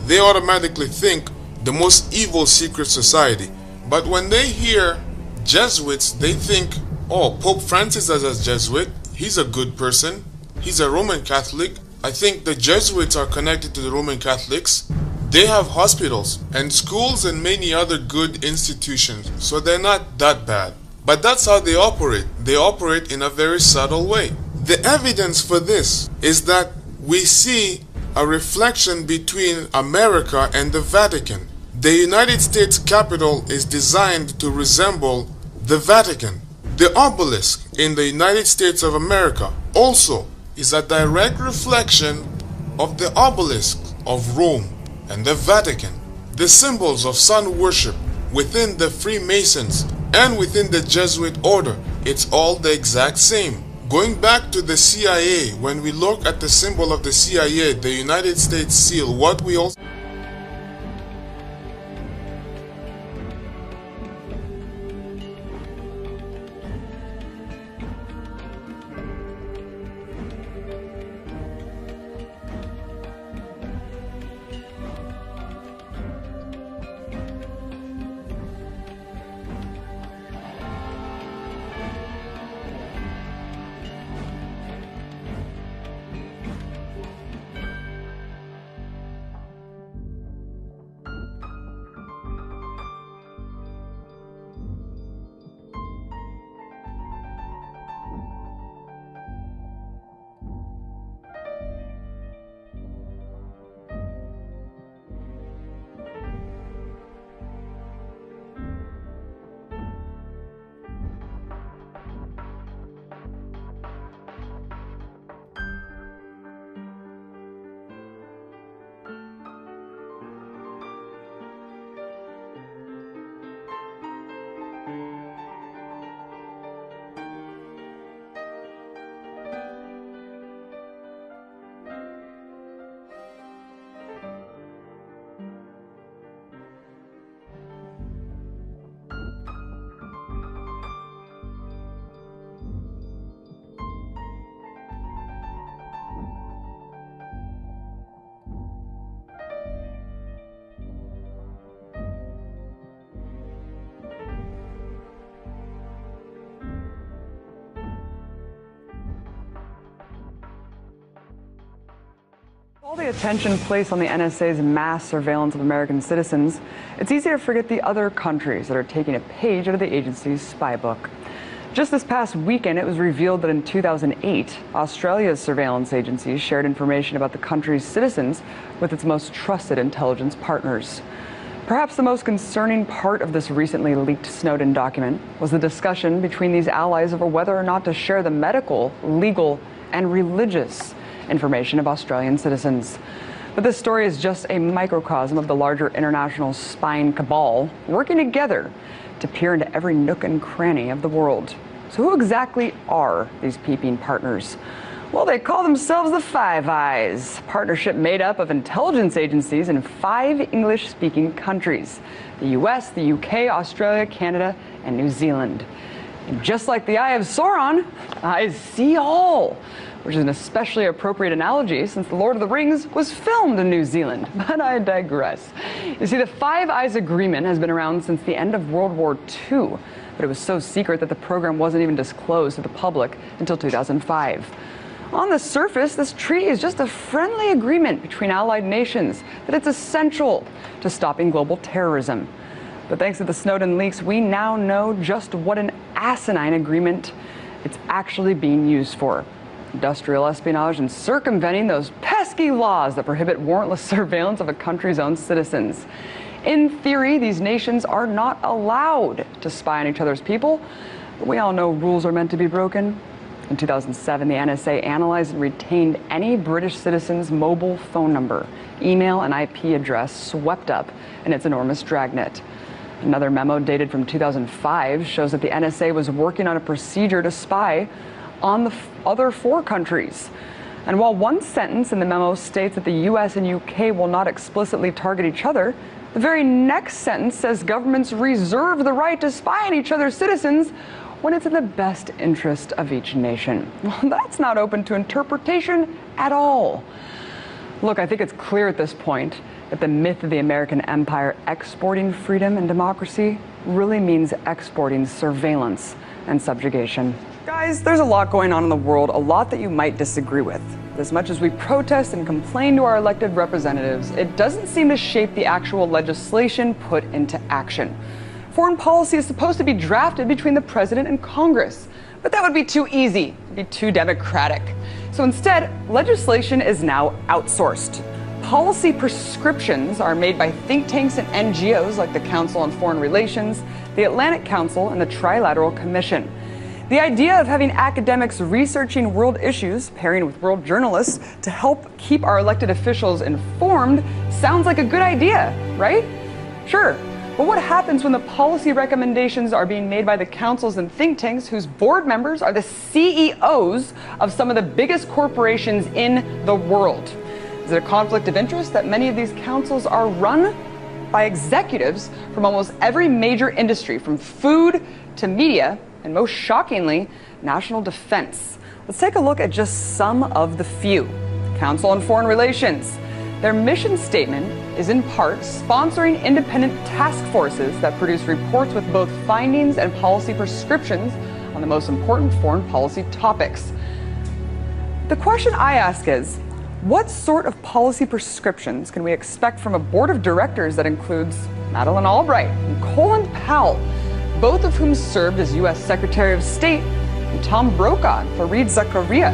they automatically think the most evil secret society. But when they hear Jesuits, they think, oh, Pope Francis is a Jesuit, he's a good person, he's a Roman Catholic. I think the Jesuits are connected to the Roman Catholics. They have hospitals and schools and many other good institutions, so they're not that bad. But that's how they operate. They operate in a very subtle way. The evidence for this is that we see a reflection between America and the Vatican. The United States Capitol is designed to resemble the Vatican. The obelisk in the United States of America also is a direct reflection of the obelisk of Rome and the Vatican. The symbols of sun worship within the Freemasons and within the Jesuit order, it's all the exact same. Going back to the CIA, when we look at the symbol of the CIA, the United States seal, what we also All the attention placed on the NSA's mass surveillance of American citizens, it's easy to forget the other countries that are taking a page out of the agency's spy book. Just this past weekend, it was revealed that in 2008, Australia's surveillance agency shared information about the country's citizens with its most trusted intelligence partners. Perhaps the most concerning part of this recently leaked Snowden document was the discussion between these allies over whether or not to share the medical, legal, and religious information of Australian citizens. But this story is just a microcosm of the larger international spying cabal working together to peer into every nook and cranny of the world. So who exactly are these peeping partners? Well, they call themselves the Five Eyes, a partnership made up of intelligence agencies in 5 English-speaking countries: the US, the UK, Australia, Canada, and New Zealand. And just like the Eye of Sauron, eyes see all, which is an especially appropriate analogy since The Lord of the Rings was filmed in New Zealand. But I digress. You see, the Five Eyes Agreement has been around since the end of World War II, but it was so secret that the program wasn't even disclosed to the public until 2005. On the surface, this treaty is just a friendly agreement between allied nations that it's essential to stopping global terrorism. But thanks to the Snowden leaks, we now know just what an asinine agreement it's actually being used for: industrial espionage and circumventing those pesky laws that prohibit warrantless surveillance of a country's own citizens. In theory, these nations are not allowed to spy on each other's people, but we all know rules are meant to be broken. In 2007, the NSA analyzed and retained any British citizen's mobile phone number, email, and IP address swept up in its enormous dragnet. Another memo dated from 2005 shows that the NSA was working on a procedure to spy on the other 4 countries. And while one sentence in the memo states that the US and UK will not explicitly target each other, the very next sentence says governments reserve the right to spy on each other's citizens when it's in the best interest of each nation. Well, that's not open to interpretation at all. Look, I think it's clear at this point that the myth of the American empire exporting freedom and democracy really means exporting surveillance and subjugation. Guys, there's a lot going on in the world, a lot that you might disagree with. As much as we protest and complain to our elected representatives, it doesn't seem to shape the actual legislation put into action. Foreign policy is supposed to be drafted between the president and Congress, but that would be too easy, it'd be too democratic. So instead, legislation is now outsourced. Policy prescriptions are made by think tanks and NGOs like the Council on Foreign Relations, the Atlantic Council, and the Trilateral Commission. The idea of having academics researching world issues, pairing with world journalists to help keep our elected officials informed sounds like a good idea, right? Sure. But what happens when the policy recommendations are being made by the councils and think tanks whose board members are the CEOs of some of the biggest corporations in the world? Is it a conflict of interest that many of these councils are run by executives from almost every major industry, from food to media, and most shockingly, national defense? Let's take a look at just some of the few. Council on Foreign Relations. Their mission statement is in part sponsoring independent task forces that produce reports with both findings and policy prescriptions on the most important foreign policy topics. The question I ask is, what sort of policy prescriptions can we expect from a board of directors that includes Madeleine Albright and Colin Powell, both of whom served as U.S. Secretary of State, and Tom Brokaw and Fareed Zakaria,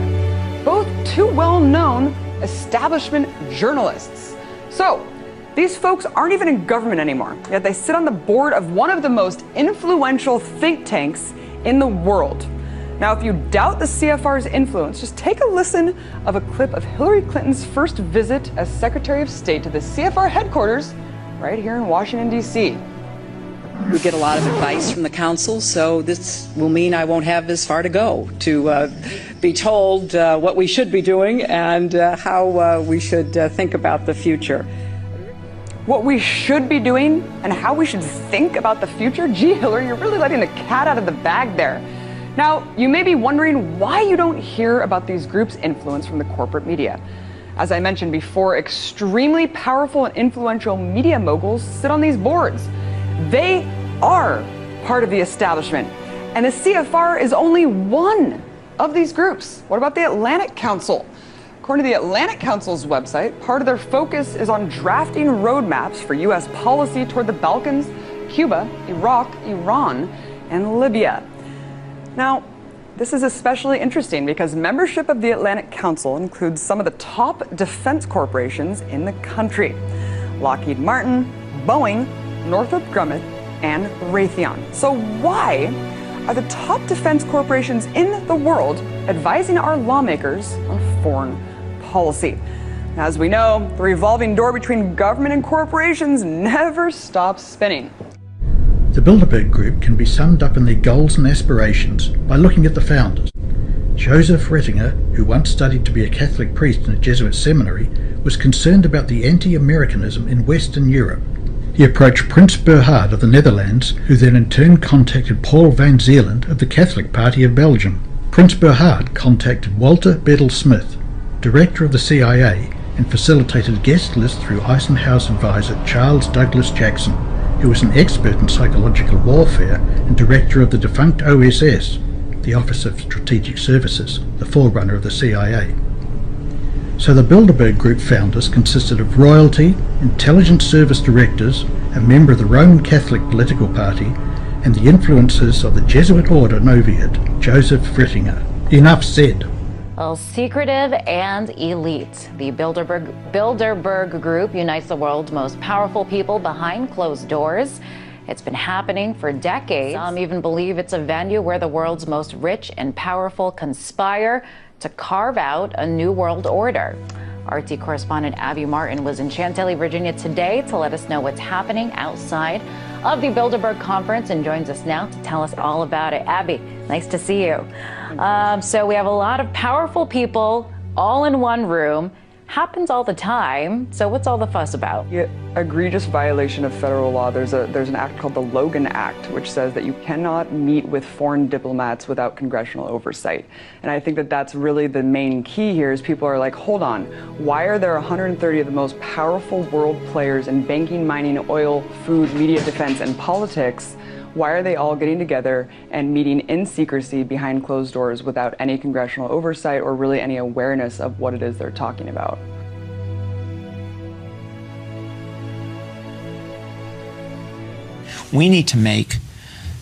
both 2 well-known establishment journalists? So, these folks aren't even in government anymore, yet they sit on the board of one of the most influential think tanks in the world. Now, if you doubt the CFR's influence, just take a listen of a clip of Hillary Clinton's first visit as Secretary of State to the CFR headquarters right here in Washington, D.C. We get a lot of advice from the council, so this will mean I won't have this far to go to be told what we should be doing and how we should think about the future. What we should be doing and how we should think about the future? Gee, Hillary, you're really letting the cat out of the bag there. Now, you may be wondering why you don't hear about these groups' influence from the corporate media. As I mentioned before, extremely powerful and influential media moguls sit on these boards. They are part of the establishment, and the CFR is only one of these groups. What about the Atlantic Council? According to the Atlantic Council's website, part of their focus is on drafting roadmaps for U.S. policy toward the Balkans, Cuba, Iraq, Iran, and Libya. Now, this is especially interesting because membership of the Atlantic Council includes some of the top defense corporations in the country: Lockheed Martin, Boeing, Northrop Grumman, and Raytheon. So why are the top defense corporations in the world advising our lawmakers on foreign policy? As we know, the revolving door between government and corporations never stops spinning. The Bilderberg Group can be summed up in their goals and aspirations by looking at the founders. Joseph Ratzinger, who once studied to be a Catholic priest in a Jesuit seminary, was concerned about the anti-Americanism in Western Europe. He approached Prince Bernhard of the Netherlands, who then in turn contacted Paul van Zeeland of the Catholic Party of Belgium. Prince Bernhard contacted Walter Bedell Smith, director of the CIA, and facilitated a guest list through Eisenhower's advisor Charles Douglas Jackson, who was an expert in psychological warfare and director of the defunct OSS, the Office of Strategic Services, the forerunner of the CIA. So the Bilderberg Group founders consisted of royalty, intelligence service directors, a member of the Roman Catholic political party, and the influences of the Jesuit order Novitiate, Joseph Ratzinger. Enough said. Well, secretive and elite. The Bilderberg Group unites the world's most powerful people behind closed doors. It's been happening for decades. Some even believe it's a venue where the world's most rich and powerful conspire to carve out a new world order. RT correspondent Abby Martin was in Chantilly, Virginia today to let us know what's happening outside of the Bilderberg Conference and joins us now to tell us all about it. Abby, nice to see you. So we have a lot of powerful people all in one room. Happens all the time. So what's all the fuss about? Yeah, egregious violation of federal law. There's an act called the Logan Act, which says that you cannot meet with foreign diplomats without congressional oversight. And I think that that's really the main key here is people are like, hold on, why are there 130 of the most powerful world players in banking, mining, oil, food, media, defense, and politics? Why are they all getting together and meeting in secrecy behind closed doors without any congressional oversight or really any awareness of what it is they're talking about? We need to make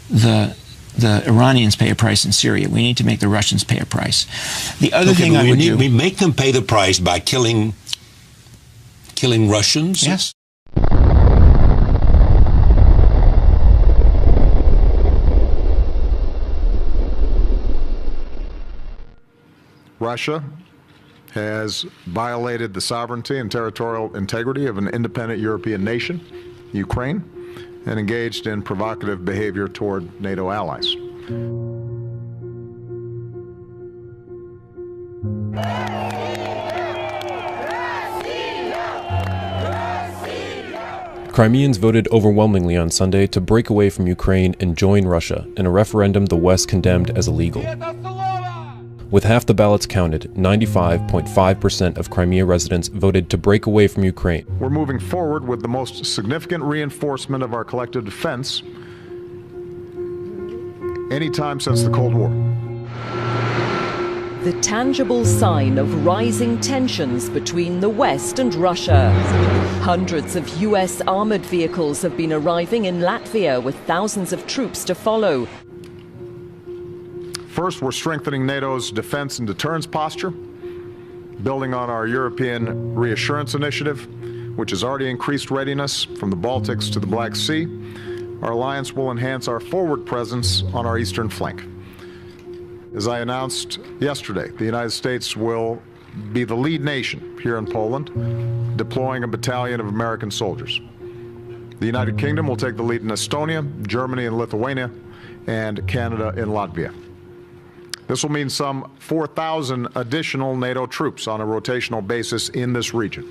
the Iranians pay a price in Syria. We need to make the Russians pay a price. The other thing I would do... We make them pay the price by killing Russians? Yes. Russia has violated the sovereignty and territorial integrity of an independent European nation, Ukraine, and engaged in provocative behavior toward NATO allies. Crimeans voted overwhelmingly on Sunday to break away from Ukraine and join Russia in a referendum the West condemned as illegal. With half the ballots counted, 95.5% of Crimea residents voted to break away from Ukraine. We're moving forward with the most significant reinforcement of our collective defense anytime since the Cold War. The tangible sign of rising tensions between the West and Russia. Hundreds of US armored vehicles have been arriving in Latvia with thousands of troops to follow. First, we're strengthening NATO's defense and deterrence posture, building on our European Reassurance Initiative, which has already increased readiness from the Baltics to the Black Sea. Our alliance will enhance our forward presence on our eastern flank. As I announced yesterday, the United States will be the lead nation here in Poland, deploying a battalion of American soldiers. The United Kingdom will take the lead in Estonia, Germany and Lithuania, and Canada and Latvia. This will mean some 4,000 additional NATO troops on a rotational basis in this region.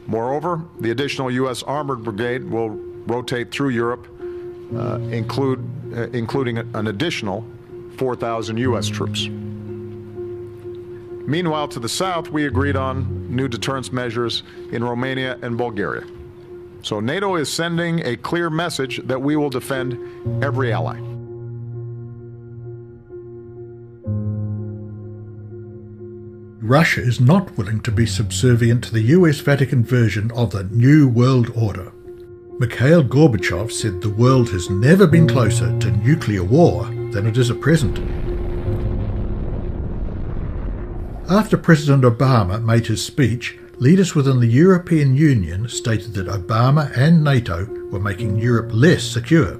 Moreover, the additional U.S. Armored Brigade will rotate through Europe, including an additional 4,000 U.S. troops. Meanwhile, to the south, we agreed on new deterrence measures in Romania and Bulgaria. So NATO is sending a clear message that we will defend every ally. Russia is not willing to be subservient to the US Vatican version of the New World Order. Mikhail Gorbachev said the world has never been closer to nuclear war than it is at present. After President Obama made his speech, leaders within the European Union stated that Obama and NATO were making Europe less secure.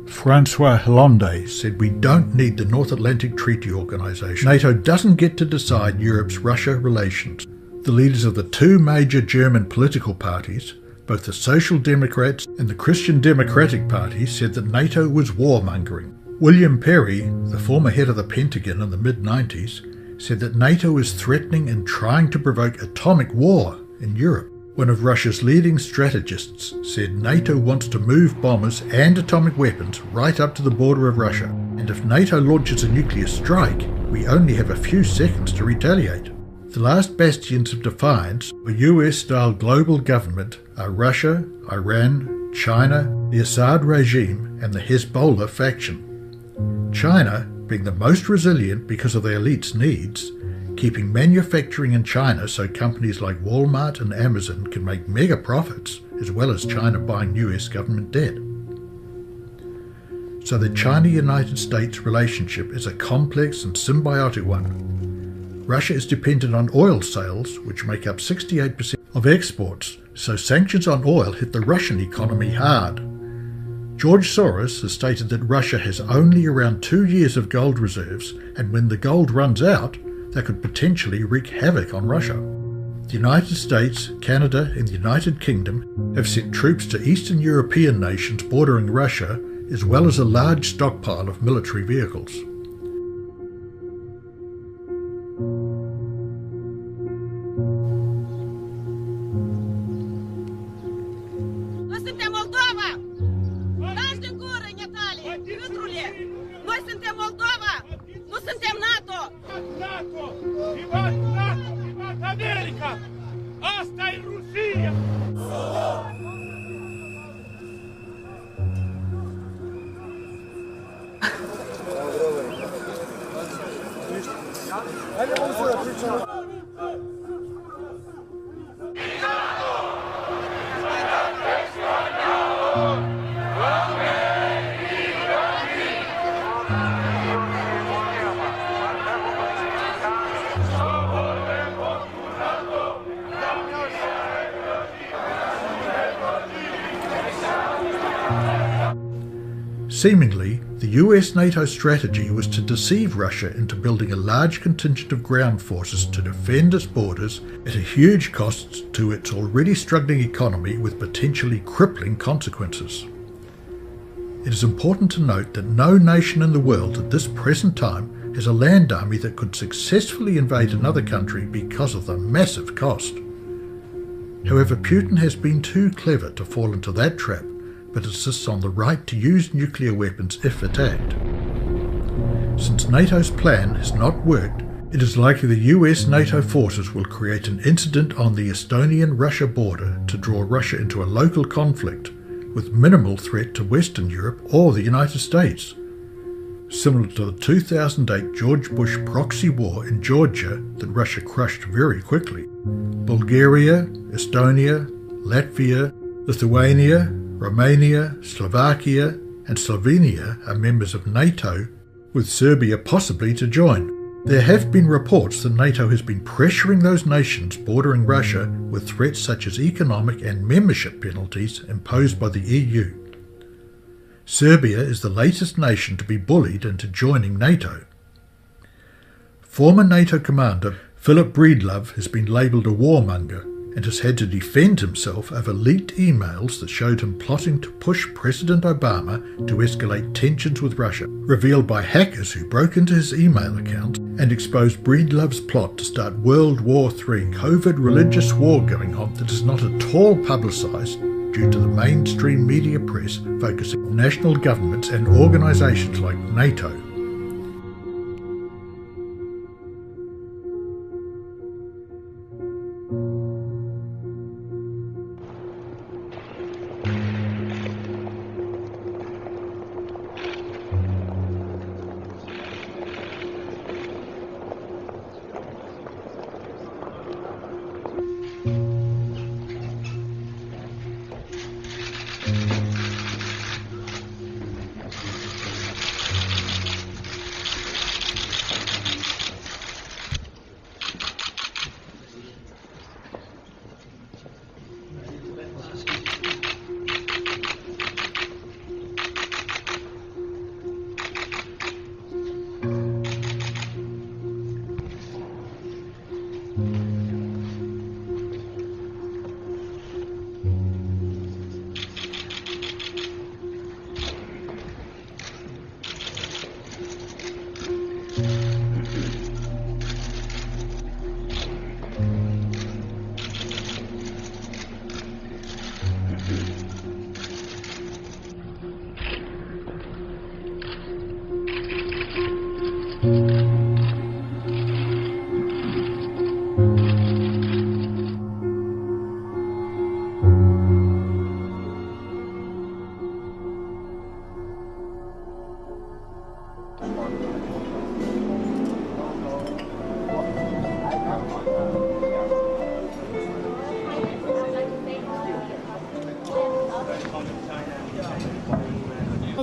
Francois Hollande said we don't need the North Atlantic Treaty Organization. NATO doesn't get to decide Europe's Russia relations. The leaders of the two major German political parties, both the Social Democrats and the Christian Democratic Party, said that NATO was warmongering. William Perry, the former head of the Pentagon in the mid-90s, said that NATO is threatening and trying to provoke atomic war in Europe. One of Russia's leading strategists said NATO wants to move bombers and atomic weapons right up to the border of Russia, and if NATO launches a nuclear strike, we only have a few seconds to retaliate. The last bastions of defiance of a US-style global government are Russia, Iran, China, the Assad regime, and the Hezbollah faction. China, being the most resilient because of the elite's needs, keeping manufacturing in China so companies like Walmart and Amazon can make mega profits, as well as China buying US government debt. So the China-United States relationship is a complex and symbiotic one. Russia is dependent on oil sales, which make up 68% of exports, so sanctions on oil hit the Russian economy hard. George Soros has stated that Russia has only around 2 years of gold reserves, and when the gold runs out, that could potentially wreak havoc on Russia. The United States, Canada and the United Kingdom have sent troops to Eastern European nations bordering Russia, as well as a large stockpile of military vehicles. Seemingly, the US-NATO strategy was to deceive Russia into building a large contingent of ground forces to defend its borders at a huge cost to its already struggling economy with potentially crippling consequences. It is important to note that no nation in the world at this present time has a land army that could successfully invade another country because of the massive cost. However, Putin has been too clever to fall into that trap, but insists on the right to use nuclear weapons if attacked. Since NATO's plan has not worked, it is likely the US-NATO forces will create an incident on the Estonian-Russia border to draw Russia into a local conflict, with minimal threat to Western Europe or the United States. Similar to the 2008 George Bush proxy war in Georgia that Russia crushed very quickly. Bulgaria, Estonia, Latvia, Lithuania, Romania, Slovakia and Slovenia are members of NATO, with Serbia possibly to join. There have been reports that NATO has been pressuring those nations bordering Russia with threats such as economic and membership penalties imposed by the EU. Serbia is the latest nation to be bullied into joining NATO. Former NATO commander Philip Breedlove has been labelled a warmonger and has had to defend himself over leaked emails that showed him plotting to push President Obama to escalate tensions with Russia, revealed by hackers who broke into his email account and exposed Breedlove's plot to start World War III covert religious war going on that is not at all publicised due to the mainstream media press focusing on national governments and organisations like NATO.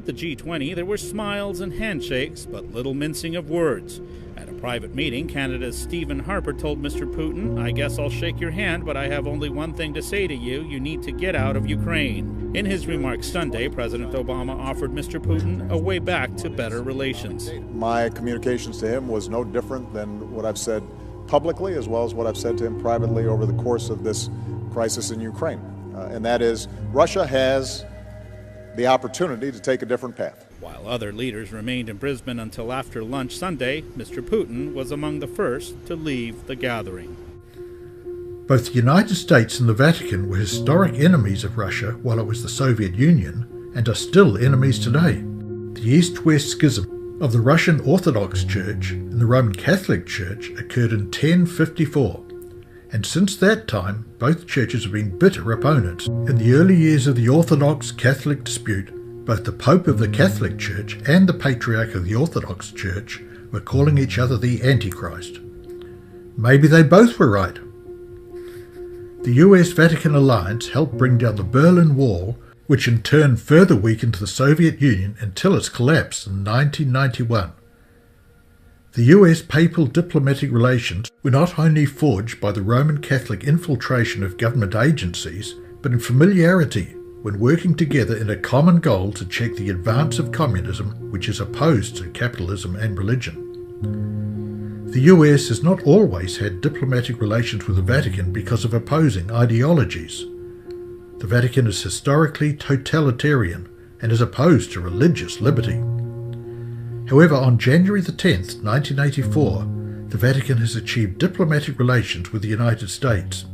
At the G20, there were smiles and handshakes, but little mincing of words. At a private meeting, Canada's Stephen Harper told Mr. Putin, "I guess I'll shake your hand, but I have only one thing to say to you. You need to get out of Ukraine." In his remarks Sunday, President Obama offered Mr. Putin a way back to better relations. My communications to him was no different than what I've said publicly, as well as what I've said to him privately over the course of this crisis in Ukraine. And that is, Russia has the opportunity to take a different path. While other leaders remained in Brisbane until after lunch Sunday, Mr. Putin was among the first to leave the gathering. Both the United States and the Vatican were historic enemies of Russia while it was the Soviet Union, and are still enemies today. The East-West schism of the Russian Orthodox Church and the Roman Catholic Church occurred in 1054, and since that time both churches have been bitter opponents. In the early years of the Orthodox-Catholic dispute, both the Pope of the Catholic Church and the Patriarch of the Orthodox Church were calling each other the Antichrist. Maybe they both were right. The US-Vatican alliance helped bring down the Berlin Wall, which in turn further weakened the Soviet Union until its collapse in 1991. The US-Papal diplomatic relations were not only forged by the Roman Catholic infiltration of government agencies, but in familiarity when working together in a common goal to check the advance of communism, which is opposed to capitalism and religion. The US has not always had diplomatic relations with the Vatican because of opposing ideologies. The Vatican is historically totalitarian and is opposed to religious liberty. However, on January the 10th, 1984, the Vatican has achieved diplomatic relations with the United States.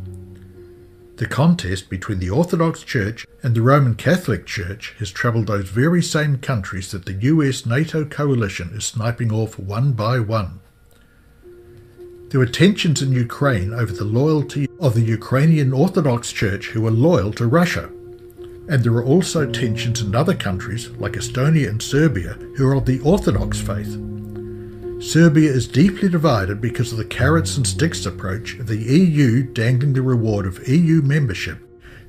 The contest between the Orthodox Church and the Roman Catholic Church has troubled those very same countries that the US-NATO coalition is sniping off one by one. There were tensions in Ukraine over the loyalty of the Ukrainian Orthodox Church, who were loyal to Russia. And there are also tensions in other countries like Estonia and Serbia, who are of the Orthodox faith. Serbia is deeply divided because of the carrots and sticks approach of the EU dangling the reward of EU membership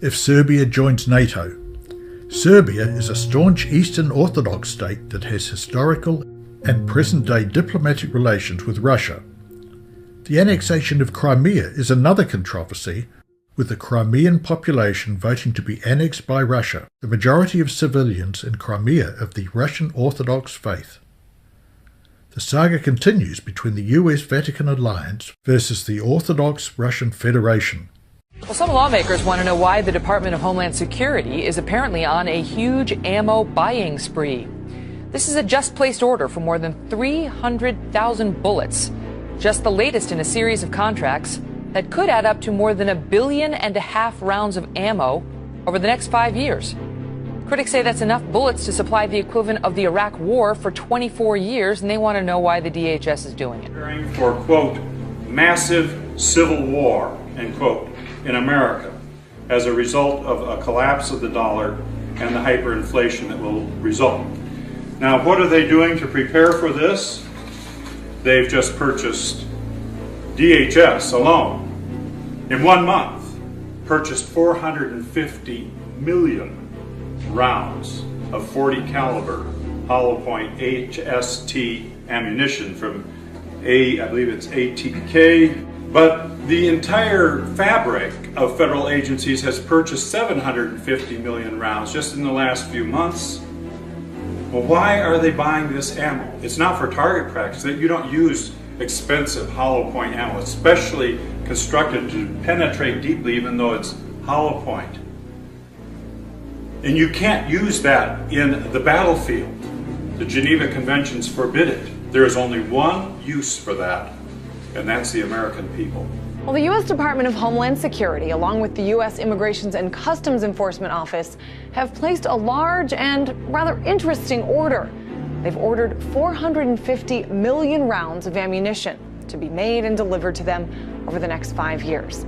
if Serbia joins NATO. Serbia is a staunch Eastern Orthodox state that has historical and present-day diplomatic relations with Russia. The annexation of Crimea is another controversy, with the Crimean population voting to be annexed by Russia, the majority of civilians in Crimea of the Russian Orthodox faith. The saga continues between the US-Vatican alliance versus the Orthodox Russian Federation. Well, some lawmakers want to know why the Department of Homeland Security is apparently on a huge ammo buying spree. This is a just-placed order for more than 300,000 bullets, just the latest in a series of contracts that could add up to more than 1.5 billion rounds of ammo over the next 5 years. Critics say that's enough bullets to supply the equivalent of the Iraq War for 24 years, and they want to know why the DHS is doing it. For, quote, massive civil war, end quote, in America as a result of a collapse of the dollar and the hyperinflation that will result. Now, what are they doing to prepare for this? They've just purchased, DHS alone, in 1 month, purchased 450 million rounds of 40 caliber hollow point HST ammunition from I believe it's ATK, but the entire fabric of federal agencies has purchased 750 million rounds just in the last few months. Well, why are they buying this ammo? It's not for target practice. You don't use expensive hollow point ammo, especially constructed to penetrate deeply even though it's hollow point. And you can't use that in the battlefield. The Geneva Conventions forbid it. There is only one use for that, and that's the American people. Well, the U.S. Department of Homeland Security, along with the U.S. Immigration and Customs Enforcement Office, have placed a large and rather interesting order. They've ordered 450 million rounds of ammunition to be made and delivered to them over the next 5 years.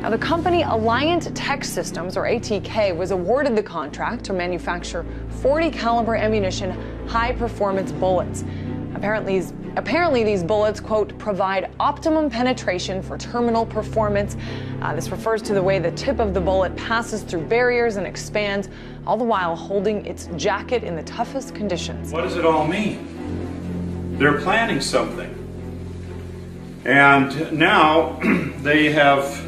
Now, the company Alliant Tech Systems, or ATK, was awarded the contract to manufacture 40 caliber ammunition high-performance bullets. Apparently these bullets, quote, provide optimum penetration for terminal performance. This refers to the way the tip of the bullet passes through barriers and expands all the while holding its jacket in the toughest conditions. What does it all mean? They're planning something. And now they have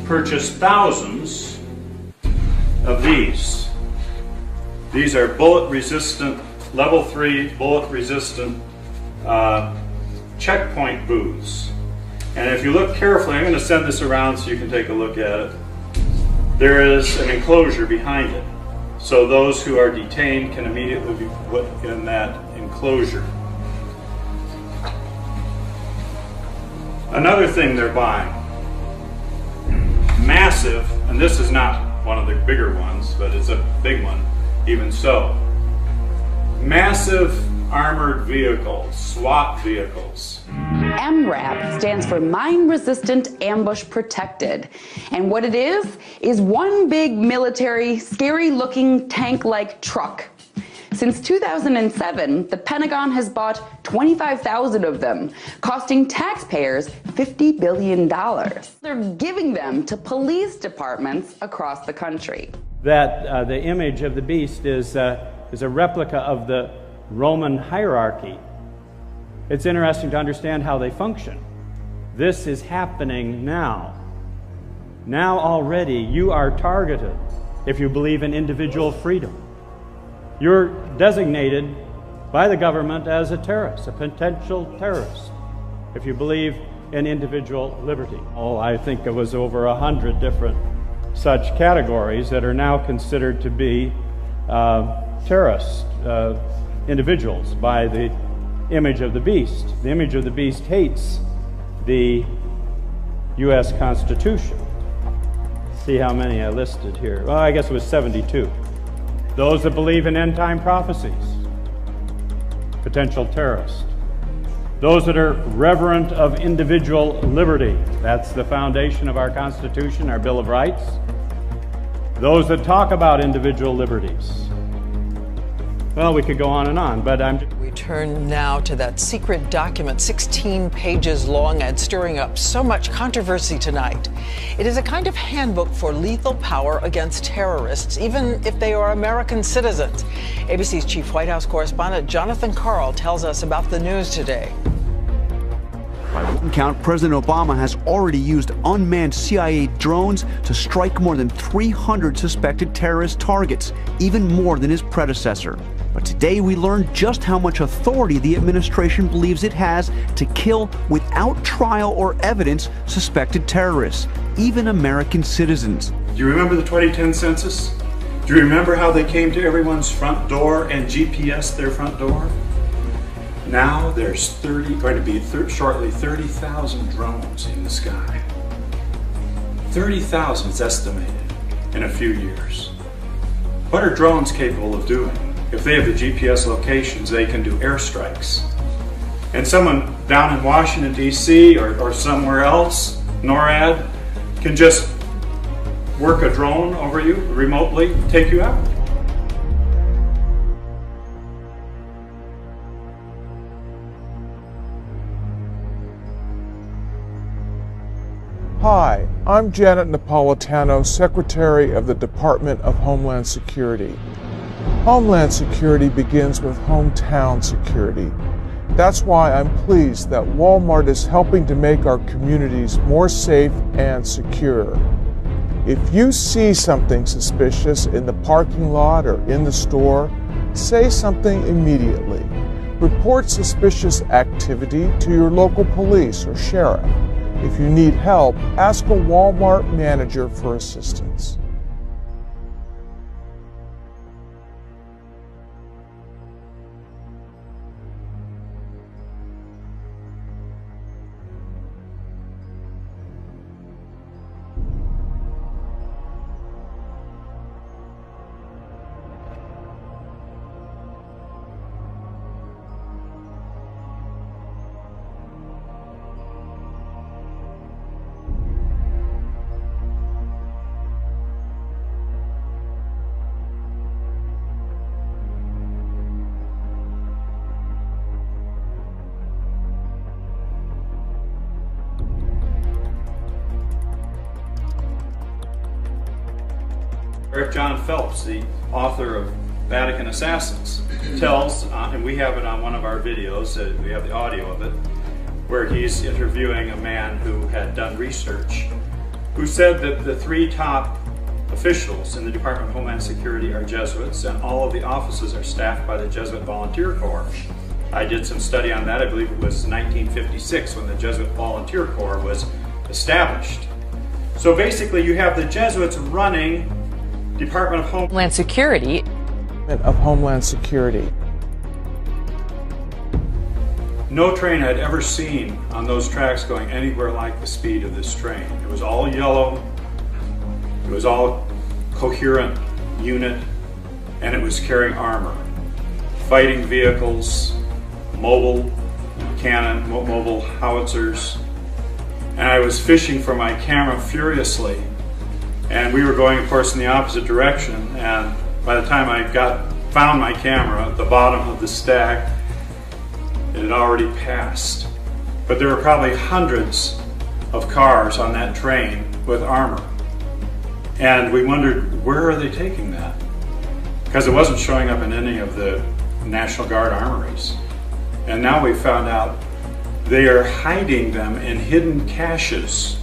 purchased thousands of these. These are bullet-resistant, level 3 bullet-resistant checkpoint booths. And if you look carefully, I'm going to send this around so you can take a look at it. There is an enclosure behind it, so those who are detained can immediately be put in that enclosure. Another thing they're buying, massive, and this is not one of the bigger ones, but it's a big one, even so, massive armored vehicles, SWAT vehicles. MRAP stands for Mine Resistant Ambush Protected. And what it is one big military, scary-looking tank-like truck. Since 2007, the Pentagon has bought 25,000 of them, costing taxpayers $50 billion. They're giving them to police departments across the country. That the image of the beast is a replica of the Roman hierarchy. It's interesting to understand how they function. This is happening now. Now already you are targeted if you believe in individual freedom. You're designated by the government as a terrorist, a potential terrorist, if you believe in individual liberty. Oh, I think it was over 100 different such categories that are now considered to be terrorist individuals by the image of the beast. The image of the beast hates the U.S. Constitution. See how many I listed here. Well, I guess it was 72. Those that believe in end-time prophecies, potential terrorists. Those that are reverent of individual liberty. That's the foundation of our Constitution, our Bill of Rights. Those that talk about individual liberties. Well, we could go on and on, but We turn now to that secret document, 16 pages long and stirring up so much controversy tonight. It is a kind of handbook for lethal power against terrorists, even if they are American citizens. ABC's chief White House correspondent Jonathan Karl tells us about the news today. By one count, President Obama has already used unmanned CIA drones to strike more than 300 suspected terrorist targets, even more than his predecessor. But today we learned just how much authority the administration believes it has to kill without trial or evidence suspected terrorists, even American citizens. Do you remember the 2010 census? Do you remember how they came to everyone's front door and GPS their front door? Now there's going to be shortly 30,000 drones in the sky. 30,000 is estimated in a few years. What are drones capable of doing? If they have the GPS locations, they can do airstrikes. And someone down in Washington, D.C. or somewhere else, NORAD, can just work a drone over you remotely, take you out. Hi, I'm Janet Napolitano, Secretary of the Department of Homeland Security. Homeland Security begins with hometown security. That's why I'm pleased that Walmart is helping to make our communities more safe and secure. If you see something suspicious in the parking lot or in the store, say something immediately. Report suspicious activity to your local police or sheriff. If you need help, ask a Walmart manager for assistance. Eric John Phelps, the author of Vatican Assassins, tells, and we have it on one of our videos, we have the audio of it, where he's interviewing a man who had done research, who said that the 3 top officials in the Department of Homeland Security are Jesuits, and all of the offices are staffed by the Jesuit Volunteer Corps. I did some study on that. I believe it was 1956 when the Jesuit Volunteer Corps was established. So basically you have the Jesuits running Department of Homeland Security. Of Homeland Security. No train I'd ever seen on those tracks going anywhere like the speed of this train. It was all yellow, it was all coherent unit, and it was carrying armor. Fighting vehicles, mobile cannon, mobile howitzers, and I was fishing for my camera furiously. And we were going, of course, in the opposite direction, and by the time I found my camera at the bottom of the stack, it had already passed. But there were probably hundreds of cars on that train with armor. And we wondered, where are they taking that? Because it wasn't showing up in any of the National Guard armories. And now we found out they are hiding them in hidden caches.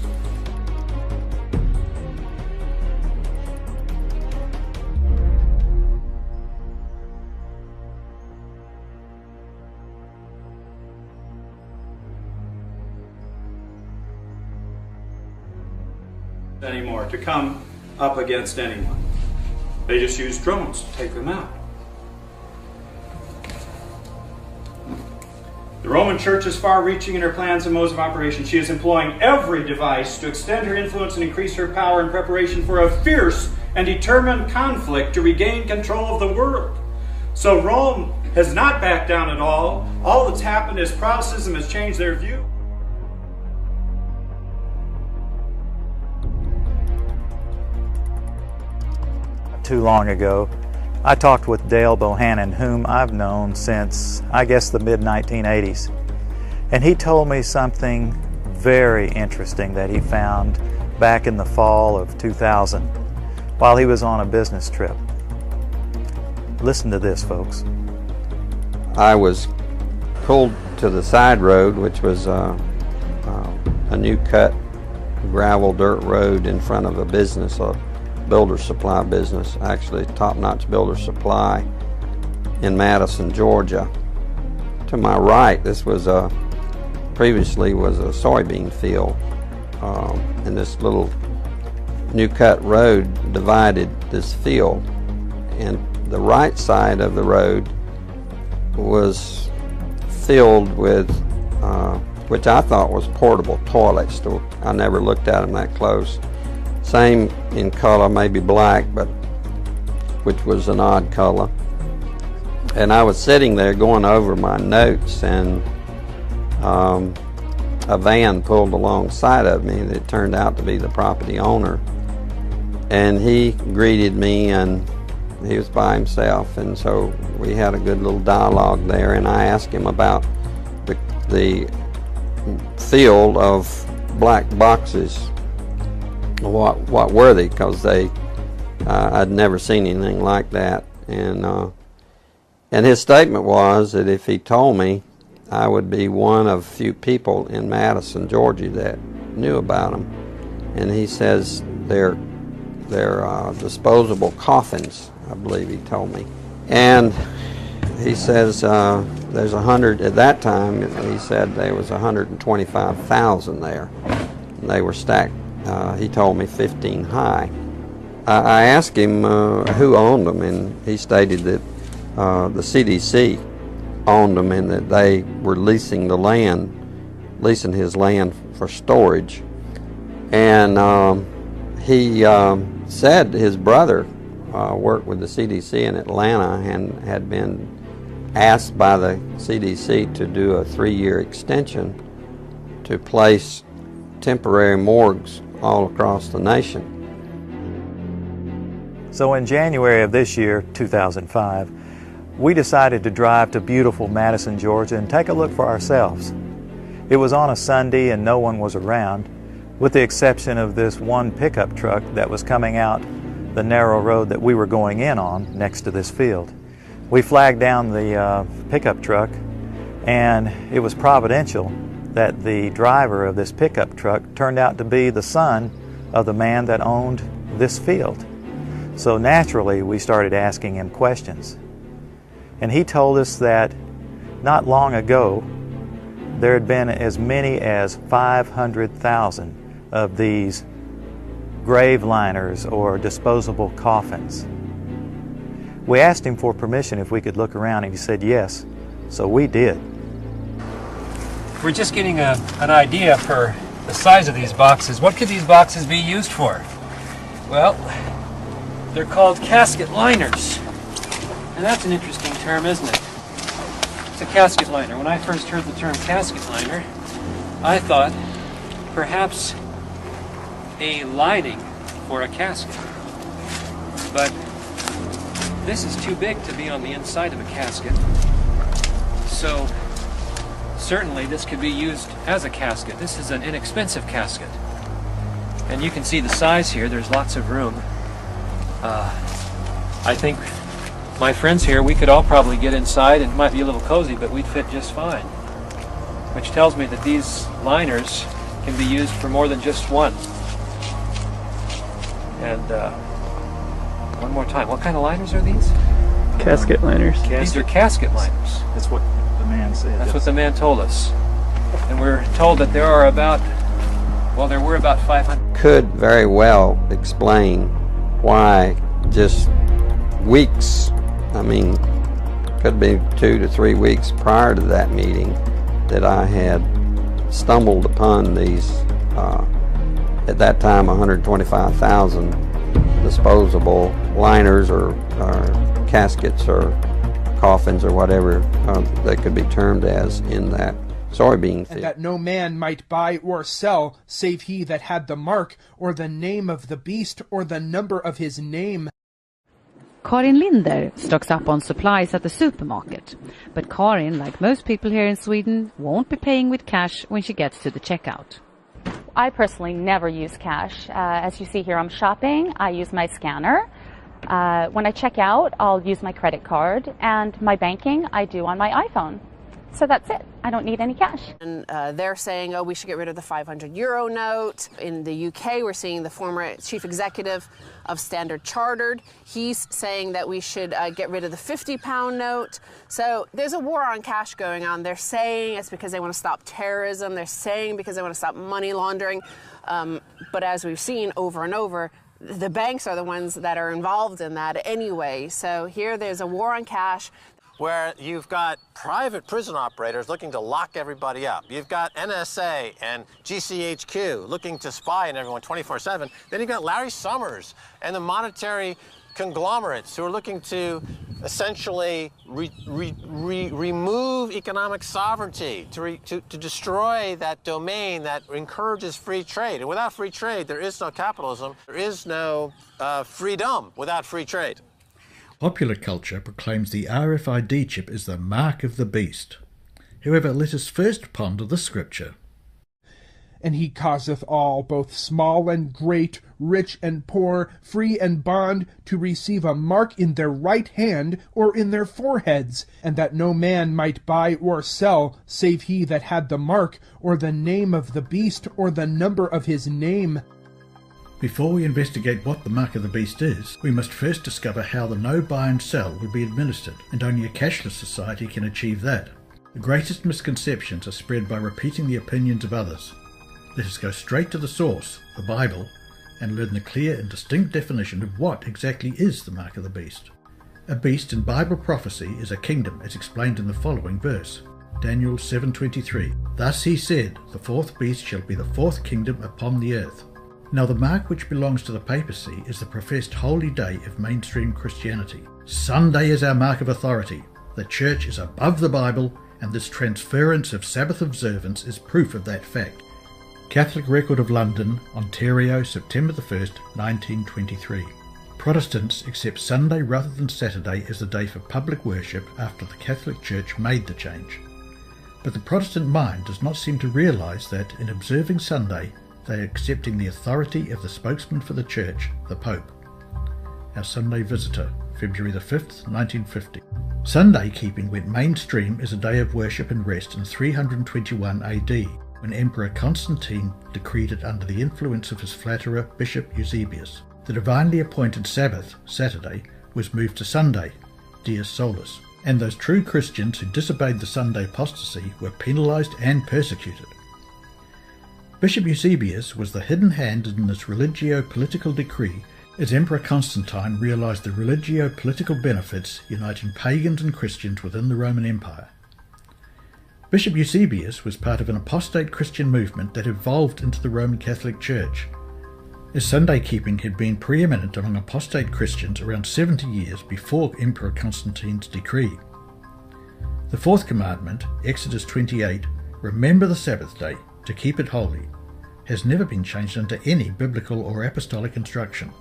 Anymore to come up against anyone. They just use drones to take them out. The Roman Church is far-reaching in her plans and modes of operation. She is employing every device to extend her influence and increase her power in preparation for a fierce and determined conflict to regain control of the world. So Rome has not backed down at all. All that's happened is Protestantism has changed their view. Too long ago, I talked with Dale Bohannon, whom I've known since, I guess, the mid-1980s. And he told me something very interesting that he found back in the fall of 2000 while he was on a business trip. Listen to this, folks. I was pulled to the side road, which was a new cut gravel dirt road in front of a business, a builder supply business, actually Top-Notch Builder Supply in Madison, Georgia. To my right, this was previously was a soybean field, and this little new cut road divided this field, and the right side of the road was filled with which I thought was portable toilets. I never looked at them that close. Same in color, maybe black, but which was an odd color. And I was sitting there going over my notes, and a van pulled alongside of me that turned out to be the property owner. And he greeted me, and he was by himself, and so we had a good little dialogue there, and I asked him about the field of black boxes. What were they? Because I'd never seen anything like that, and his statement was that if he told me, I would be one of few people in Madison, Georgia that knew about them. And he says they're disposable coffins, I believe he told me. And he says there's 100 at that time. He said there was 125,000 there, and they were stacked. He told me 15 high. I asked him who owned them, and he stated that the CDC owned them and that they were leasing the land, leasing his land for storage. And he said his brother worked with the CDC in Atlanta and had been asked by the CDC to do a 3-year extension to place temporary morgues all across the nation. So in January of this year, 2005, we decided to drive to beautiful Madison, Georgia and take a look for ourselves. It was on a Sunday and no one was around, with the exception of this one pickup truck that was coming out the narrow road that we were going in on next to this field. We flagged down the pickup truck, and it was providential that the driver of this pickup truck turned out to be the son of the man that owned this field. So naturally, we started asking him questions. And he told us that not long ago, there had been as many as 500,000 of these grave liners or disposable coffins. We asked him for permission if we could look around, and he said yes, so we did. We're just getting an idea for the size of these boxes. What could these boxes be used for? Well, they're called casket liners. And that's an interesting term, isn't it? It's a casket liner. When I first heard the term casket liner, I thought perhaps a lining for a casket. But this is too big to be on the inside of a casket. So certainly this could be used as a casket. This is an inexpensive casket. And you can see the size here. There's lots of room. I think my friends here, we could all probably get inside, and it might be a little cozy, but we'd fit just fine. Which tells me that these liners can be used for more than just one. And one more time, what kind of liners are these? Casket liners. These are casket liners. That's what the man said. That's what the man told us. And we're told that there are about, well, there were about 500. Could very well explain why just weeks, I mean, could be 2 to 3 weeks prior to that meeting, that I had stumbled upon these, at that time, 125,000 disposable liners or caskets or coffins or whatever they could be termed as in that soybean field. And that no man might buy or sell, save he that had the mark, or the name of the beast, or the number of his name. Karin Linder stocks up on supplies at the supermarket. But Karin, like most people here in Sweden, won't be paying with cash when she gets to the checkout. I personally never use cash. As you see here, I'm shopping. I use my scanner. When I check out, I'll use my credit card, and my banking I do on my iPhone. So that's it. I don't need any cash. And they're saying, oh, we should get rid of the €500 note. In the UK, we're seeing the former chief executive of Standard Chartered. He's saying that we should get rid of the £50 note. So there's a war on cash going on. They're saying it's because they want to stop terrorism. They're saying because they want to stop money laundering. But as we've seen over and over, the banks are the ones that are involved in that anyway. So here there's a war on cash. Where you've got private prison operators looking to lock everybody up. You've got NSA and GCHQ looking to spy on everyone 24/7. Then you've got Larry Summers and the monetary conglomerates who are looking to essentially remove economic sovereignty, to destroy that domain that encourages free trade. And without free trade, there is no capitalism. There is no freedom without free trade. Popular culture proclaims the RFID chip is the mark of the beast. However, let us first ponder the scripture. And he causeth all, both small and great, rich and poor, free and bond, to receive a mark in their right hand or in their foreheads, and that no man might buy or sell, save he that had the mark, or the name of the beast, or the number of his name. Before we investigate what the mark of the beast is, we must first discover how the no buy and sell would be administered, and only a cashless society can achieve that. The greatest misconceptions are spread by repeating the opinions of others. Let us go straight to the source, the Bible, and learn the clear and distinct definition of what exactly is the mark of the beast. A beast in Bible prophecy is a kingdom, as explained in the following verse. Daniel 7:23. Thus he said, the fourth beast shall be the fourth kingdom upon the earth. Now the mark which belongs to the papacy is the professed holy day of mainstream Christianity. Sunday is our mark of authority. The church is above the Bible, and this transference of Sabbath observance is proof of that fact. Catholic Record of London, Ontario, September 1st, 1923. Protestants accept Sunday rather than Saturday as the day for public worship after the Catholic Church made the change. But the Protestant mind does not seem to realise that in observing Sunday, they are accepting the authority of the spokesman for the Church, the Pope. Our Sunday Visitor, February the 5th, 1950. Sunday keeping went mainstream as a day of worship and rest in 321 AD, when Emperor Constantine decreed it under the influence of his flatterer Bishop Eusebius. The divinely appointed Sabbath, Saturday, was moved to Sunday, Dies Solis, and those true Christians who disobeyed the Sunday apostasy were penalized and persecuted. Bishop Eusebius was the hidden hand in this religio-political decree, as Emperor Constantine realized the religio-political benefits uniting pagans and Christians within the Roman Empire. Bishop Eusebius was part of an apostate Christian movement that evolved into the Roman Catholic Church, as Sunday keeping had been preeminent among apostate Christians around 70 years before Emperor Constantine's decree. The fourth commandment, Exodus 28, remember the Sabbath day, to keep it holy, has never been changed under any biblical or apostolic instruction.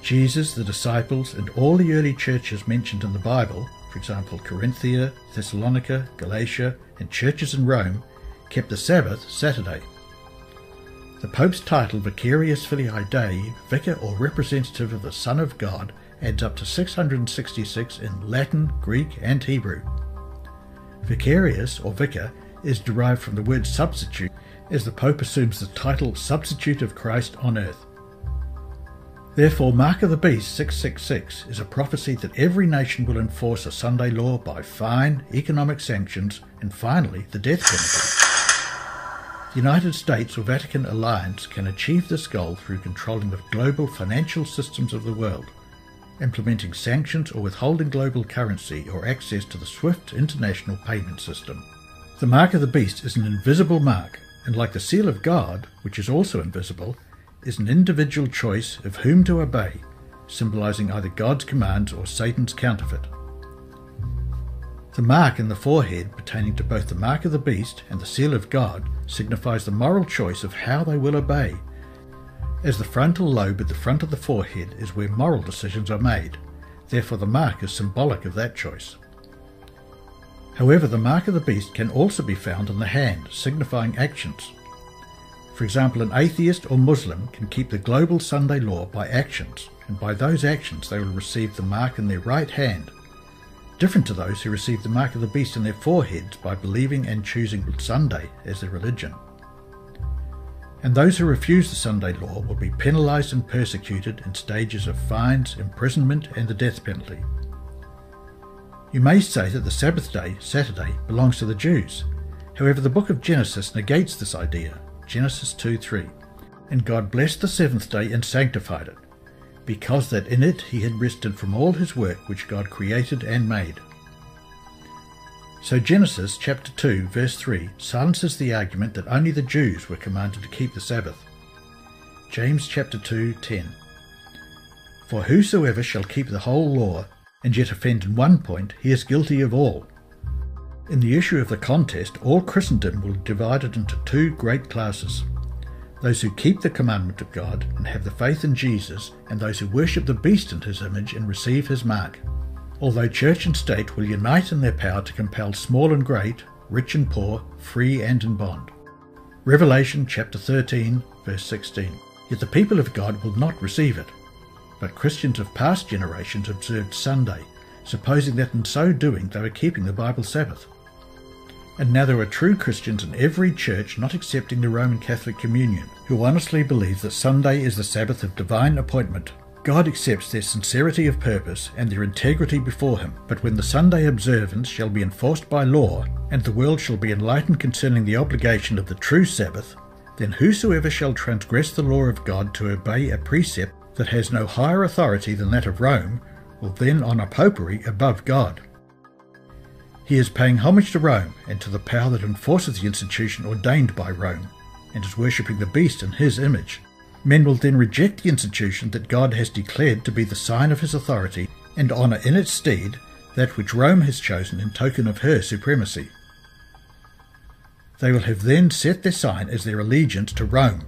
Jesus, the disciples, and all the early churches mentioned in the Bible, for example Corinthia, Thessalonica, Galatia, and churches in Rome, kept the Sabbath Saturday. The Pope's title Vicarius Filii Dei, vicar or representative of the Son of God, adds up to 666 in Latin, Greek, and Hebrew. Vicarius, or vicar, is derived from the word substitute, as the Pope assumes the title Substitute of Christ on earth. Therefore, Mark of the Beast 666 is a prophecy that every nation will enforce a Sunday law by fine, economic sanctions, and finally the death penalty. The United States or Vatican alliance can achieve this goal through controlling the global financial systems of the world, implementing sanctions or withholding global currency or access to the SWIFT international payment system. The Mark of the Beast is an invisible mark, and like the seal of God, which is also invisible, is an individual choice of whom to obey, symbolizing either God's commands or Satan's counterfeit. The mark in the forehead, pertaining to both the mark of the beast and the seal of God, signifies the moral choice of how they will obey, as the frontal lobe at the front of the forehead is where moral decisions are made. Therefore the mark is symbolic of that choice. However, the mark of the beast can also be found in the hand, signifying actions. For example, an atheist or Muslim can keep the global Sunday law by actions, and by those actions they will receive the mark in their right hand, different to those who receive the mark of the beast in their foreheads by believing and choosing Sunday as their religion. And those who refuse the Sunday law will be penalized and persecuted in stages of fines, imprisonment, and the death penalty. You may say that the Sabbath day, Saturday, belongs to the Jews. However, the book of Genesis negates this idea. Genesis 2:3. And God blessed the seventh day and sanctified it, because that in it he had rested from all his work which God created and made. So Genesis chapter 2 verse 3 silences the argument that only the Jews were commanded to keep the Sabbath. James chapter 2:10. For whosoever shall keep the whole law, and yet offend in one point, he is guilty of all. In the issue of the contest, all Christendom will be divided into two great classes: those who keep the commandment of God and have the faith in Jesus, and those who worship the beast in his image and receive his mark. Although church and state will unite in their power to compel small and great, rich and poor, free and in bond. Revelation chapter 13 verse 16. Yet the people of God will not receive it. But Christians of past generations observed Sunday, supposing that in so doing they were keeping the Bible Sabbath. And now there are true Christians in every church not accepting the Roman Catholic Communion, who honestly believe that Sunday is the Sabbath of divine appointment. God accepts their sincerity of purpose and their integrity before him, but when the Sunday observance shall be enforced by law, and the world shall be enlightened concerning the obligation of the true Sabbath, then whosoever shall transgress the law of God to obey a precept that has no higher authority than that of Rome, will then honour popery above God. He is paying homage to Rome and to the power that enforces the institution ordained by Rome, and is worshipping the beast in his image. Men will then reject the institution that God has declared to be the sign of his authority, and honour in its stead that which Rome has chosen in token of her supremacy. They will have then set their sign as their allegiance to Rome,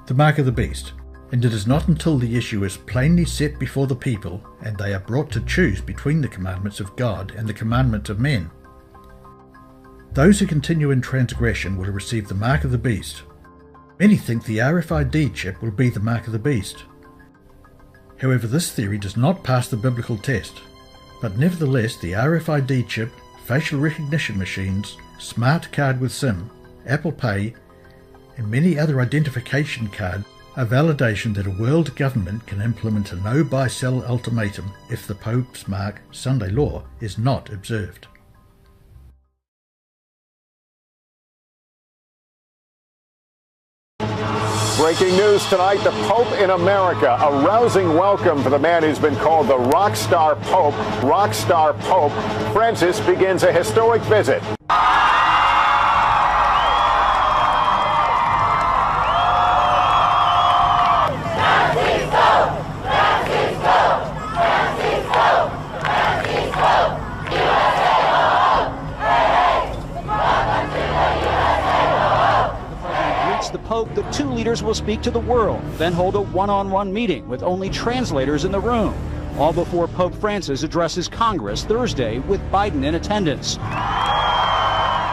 the mark of the beast. And it is not until the issue is plainly set before the people, and they are brought to choose between the commandments of God and the commandments of men. Those who continue in transgression will receive the mark of the beast. Many think the RFID chip will be the mark of the beast. However, this theory does not pass the biblical test, but nevertheless the RFID chip, facial recognition machines, smart card with SIM, Apple Pay, and many other identification cards are validation that a world government can implement a no-buy-sell ultimatum if the Pope's mark, Sunday law, is not observed. Breaking news tonight, the Pope in America. A rousing welcome for the man who's been called the rock star Pope. Rock star Pope Francis begins a historic visit. The Pope, the two leaders will speak to the world, then hold a one-on-one meeting with only translators in the room, all before Pope Francis addresses Congress Thursday with Biden in attendance.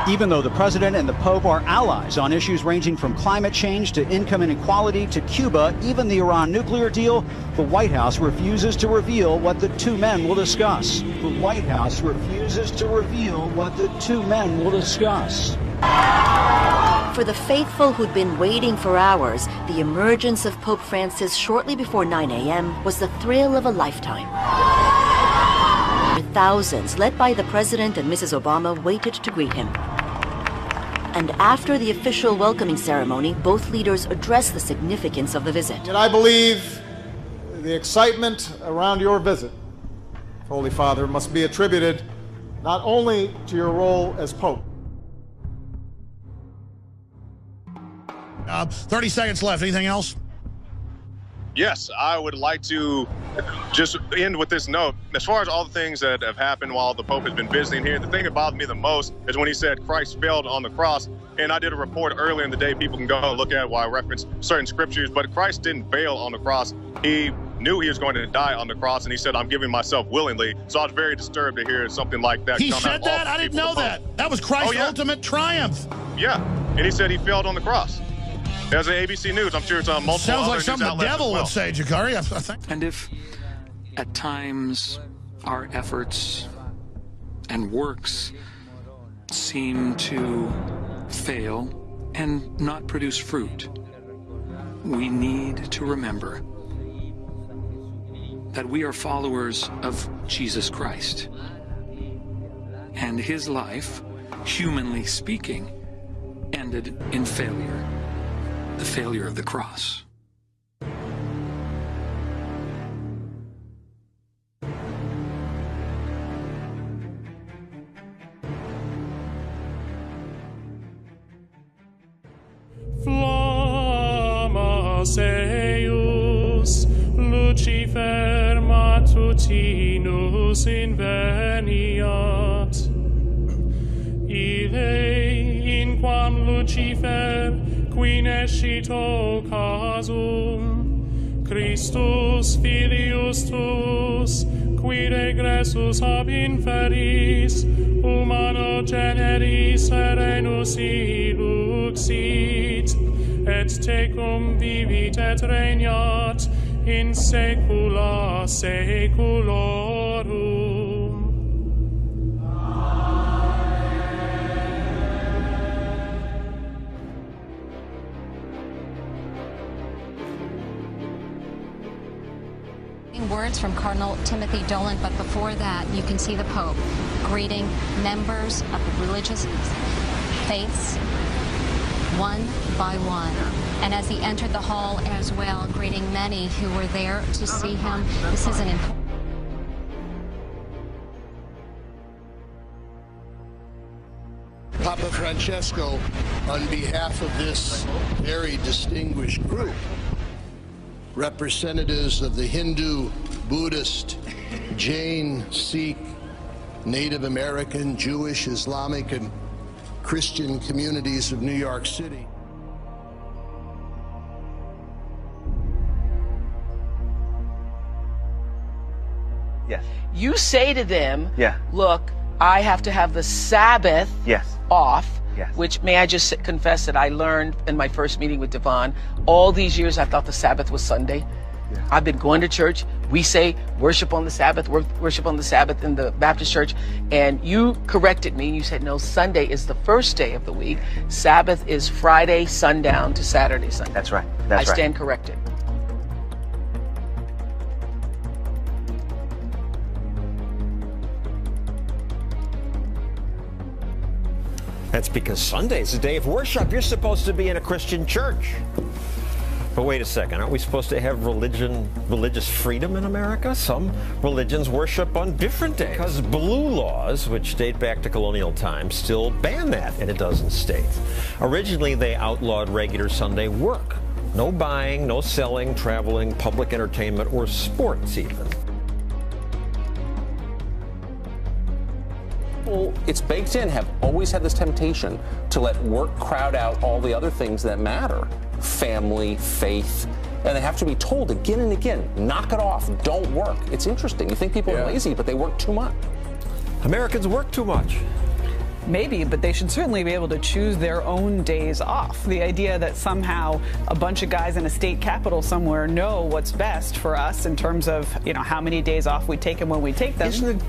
Even though the president and the Pope are allies on issues ranging from climate change to income inequality to Cuba, even the Iran nuclear deal, the White House refuses to reveal what the two men will discuss. The White House refuses to reveal what the two men will discuss. For the faithful who'd been waiting for hours, the emergence of Pope Francis shortly before 9 a.m. was the thrill of a lifetime. Thousands, led by the President and Mrs. Obama, waited to greet him. And after the official welcoming ceremony, both leaders addressed the significance of the visit. And I believe the excitement around your visit, Holy Father, must be attributed not only to your role as Pope. 30 seconds left. Anything else? Yes, I would like to just end with this note. As far as all the things that have happened while the Pope has been visiting here, the thing that bothered me the most is when he said Christ failed on the cross. And I did a report earlier in the day. People can go and look at it while I reference certain scriptures. But Christ didn't fail on the cross. He knew he was going to die on the cross, and he said, I'm giving myself willingly. So I was very disturbed to hear something like that. He said that? I didn't know that. That was Christ's ultimate triumph. Yeah, and he said he failed on the cross. There's an ABC News. I'm sure it's on multiple. Sounds like something the devil would say, Jakari. I think. And if at times our efforts and works seem to fail and not produce fruit, we need to remember that we are followers of Jesus Christ. And his life, humanly speaking, ended in failure. The failure of the cross. Flammas eius, Lucifer matutinus inveniat. Ille in quam Lucifer qui nescito casum, Christus filius tuus, qui regressus ab inferis, humano generis serenus iluxit, et tecum vivit et regnat in saecula saeculorum. Words from Cardinal Timothy Dolan, but before that, you can see the Pope greeting members of the religious faiths one by one. And as he entered the hall as well, greeting many who were there to see him. This is an important. Papa Francesco, on behalf of this very distinguished group, representatives of the Hindu, Buddhist, Jain, Sikh, Native American, Jewish, Islamic, and Christian communities of New York City. Yes. You say to them, yeah. Look, I have to have the Sabbath yes. off. Yes. Which, may I just confess that I learned in my first meeting with Devon, all these years I thought the Sabbath was Sunday. Yeah. I've been going to church We say worship on the Sabbath, worship on the Sabbath in the Baptist church. And you corrected me. You said, no, Sunday is the first day of the week. Sabbath is Friday sundown to Saturday sundown. That's right. That's I stand corrected. That's because Sunday is a day of worship. You're supposed to be in a Christian church. But wait a second, aren't we supposed to have religious freedom in America? Some religions worship on different days. Because blue laws, which date back to colonial times, still ban that in a dozen states. Originally, they outlawed regular Sunday work. No buying, no selling, traveling, public entertainment, or sports even. People, it's baked in, have always had this temptation to let work crowd out all the other things that matter. Family, faith, and they have to be told again and again, knock it off, don't work. It's interesting. You think people are lazy, but they work too much. Americans work too much. Maybe, but they should certainly be able to choose their own days off. The idea that somehow a bunch of guys in a state capital somewhere know what's best for us in terms of, you know, how many days off we take and when we take them.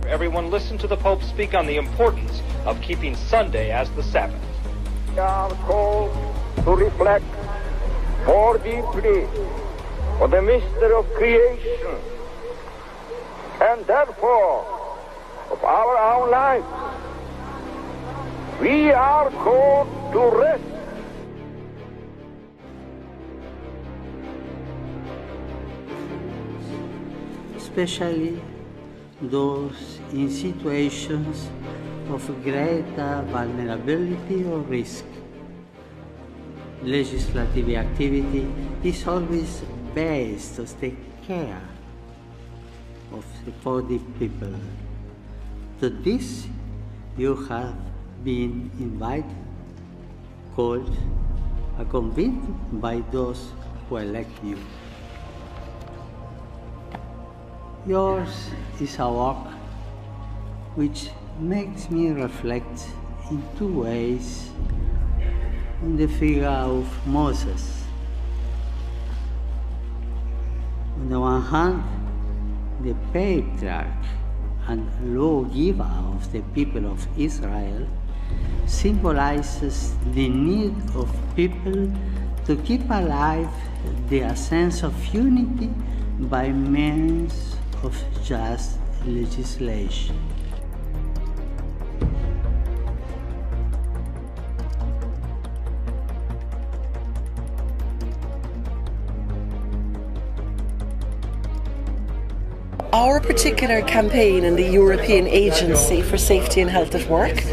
Everyone listen to the Pope speak on the importance of keeping Sunday as the Sabbath. We are called to reflect more deeply on the mystery of creation and therefore of our own lives. We are called to rest. Especially those in situations of greater vulnerability or risk. Legislative activity is always based to take care of the people. To this you have been invited, called, accompanied by those who elect you. Yours is a work which makes me reflect in two ways on the figure of Moses. On the one hand, the patriarch and lawgiver of the people of Israel symbolizes the need of people to keep alive their sense of unity by means of just legislation. Our particular campaign in the European Agency for Safety and Health at Work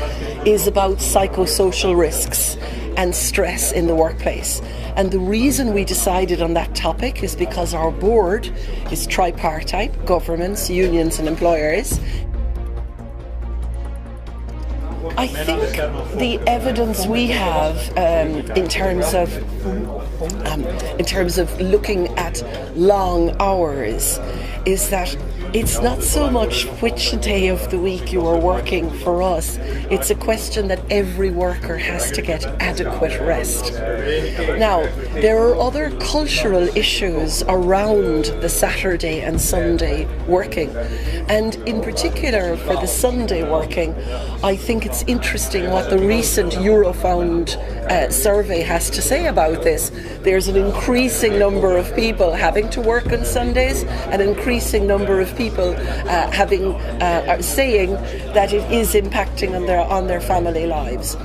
is about psychosocial risks and stress in the workplace. And the reason we decided on that topic is because our board is tripartite, governments, unions and employers. I think the evidence we have in terms of looking at long hours is that it's not so much which day of the week you are working for us. It's a question that every worker has to get adequate rest. Now, there are other cultural issues around the Saturday and Sunday working. And in particular for the Sunday working, I think it's interesting what the recent Eurofound survey has to say about this. There's an increasing number of people having to work on Sundays, an increasing number of people saying that it is impacting on their family lives.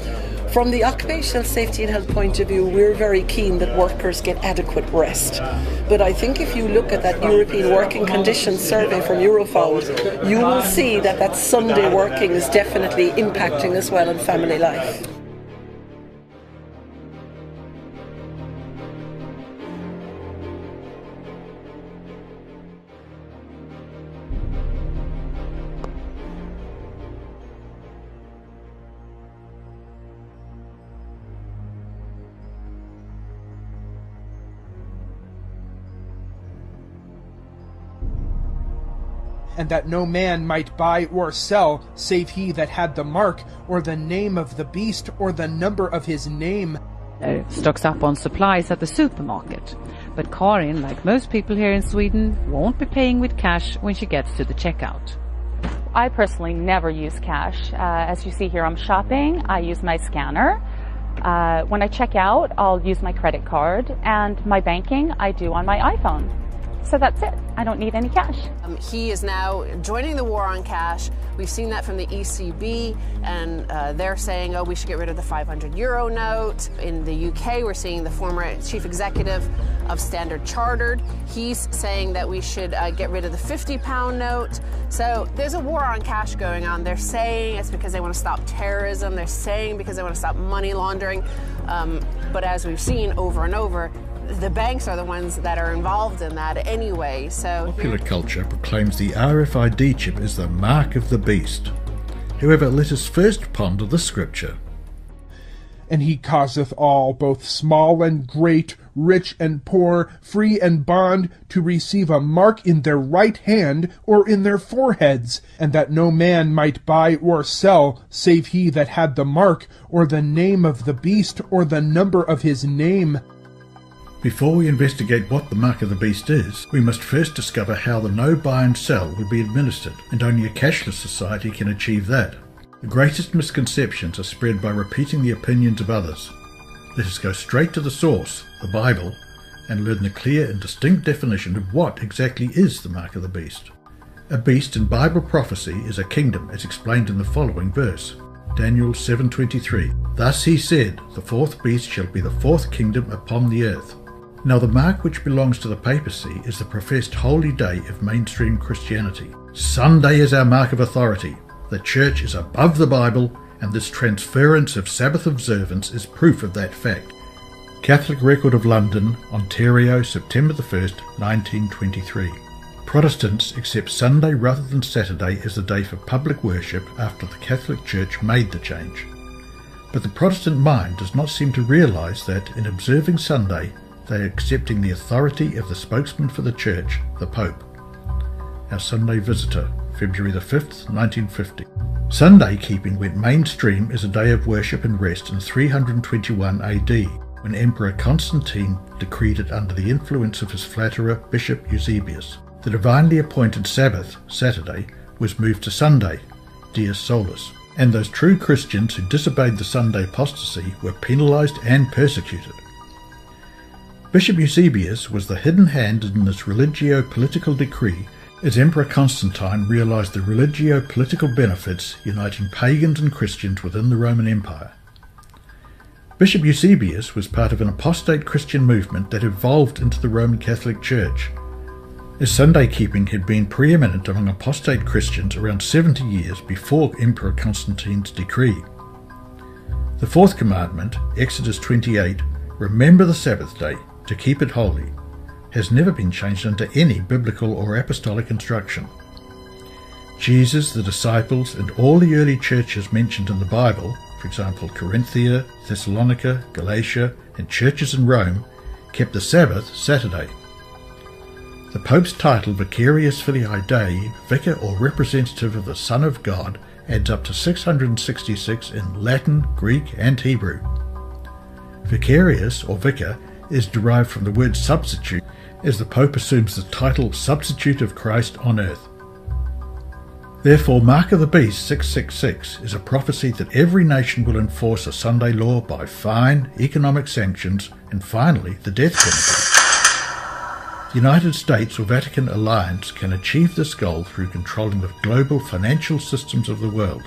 From the occupational safety and health point of view, we're very keen that workers get adequate rest. But I think if you look at that European Working Conditions survey from Eurofound, you will see that that Sunday working is definitely impacting as well on family life. And that no man might buy or sell, save he that had the mark, or the name of the beast, or the number of his name. stocks up on supplies at the supermarket. But Karin, like most people here in Sweden, won't be paying with cash when she gets to the checkout. I personally never use cash. As you see here, I'm shopping. I use my scanner. When I check out, I'll use my credit card, and my banking I do on my iPhone. So that's it. I don't need any cash. He is now joining the war on cash. We've seen that from the ECB, and they're saying, oh, we should get rid of the 500 euro note. In the UK, we're seeing the former chief executive of Standard Chartered. He's saying that we should get rid of the 50-pound note. So there's a war on cash going on. They're saying it's because they want to stop terrorism. They're saying because they want to stop money laundering. But as we've seen over and over, the banks are the ones that are involved in that anyway. So popular culture proclaims the RFID chip is the mark of the beast. However, let us first ponder the scripture. And he causeth all, both small and great, rich and poor, free and bond, to receive a mark in their right hand or in their foreheads, and that no man might buy or sell, save he that had the mark, or the name of the beast, or the number of his name. Before we investigate what the mark of the beast is, we must first discover how the no buy and sell would be administered, and only a cashless society can achieve that. The greatest misconceptions are spread by repeating the opinions of others. Let us go straight to the source, the Bible, and learn the clear and distinct definition of what exactly is the mark of the beast. A beast in Bible prophecy is a kingdom, as explained in the following verse. Daniel 7:23. Thus he said, the fourth beast shall be the fourth kingdom upon the earth. Now the mark which belongs to the papacy is the professed holy day of mainstream Christianity. Sunday is our mark of authority. The church is above the Bible, and this transference of Sabbath observance is proof of that fact. Catholic Record of London, Ontario, September 1st, 1923. Protestants accept Sunday rather than Saturday as the day for public worship after the Catholic Church made the change. But the Protestant mind does not seem to realise that in observing Sunday, they are accepting the authority of the spokesman for the Church, the Pope. Our Sunday Visitor, February the 5th, 1950. Sunday keeping went mainstream as a day of worship and rest in 321 AD, when Emperor Constantine decreed it under the influence of his flatterer Bishop Eusebius. The divinely appointed Sabbath, Saturday, was moved to Sunday, Dies Solis, and those true Christians who disobeyed the Sunday apostasy were penalised and persecuted. Bishop Eusebius was the hidden hand in this religio-political decree as Emperor Constantine realised the religio-political benefits uniting pagans and Christians within the Roman Empire. Bishop Eusebius was part of an apostate Christian movement that evolved into the Roman Catholic Church, as Sunday keeping had been preeminent among apostate Christians around 70 years before Emperor Constantine's decree. The fourth commandment, Exodus 28, remember the Sabbath day, to keep it holy, has never been changed under any biblical or apostolic instruction. Jesus, the disciples, and all the early churches mentioned in the Bible, for example Corinthia, Thessalonica, Galatia, and churches in Rome, kept the Sabbath Saturday. The Pope's title Vicarius Filii Dei, vicar or representative of the Son of God, adds up to 666 in Latin, Greek, and Hebrew. Vicarius, or vicar, is derived from the word substitute, as the Pope assumes the title Substitute of Christ on earth. Therefore, Mark of the Beast 666 is a prophecy that every nation will enforce a Sunday law by fine, economic sanctions, and finally the death penalty. The United States or Vatican alliance can achieve this goal through controlling the global financial systems of the world,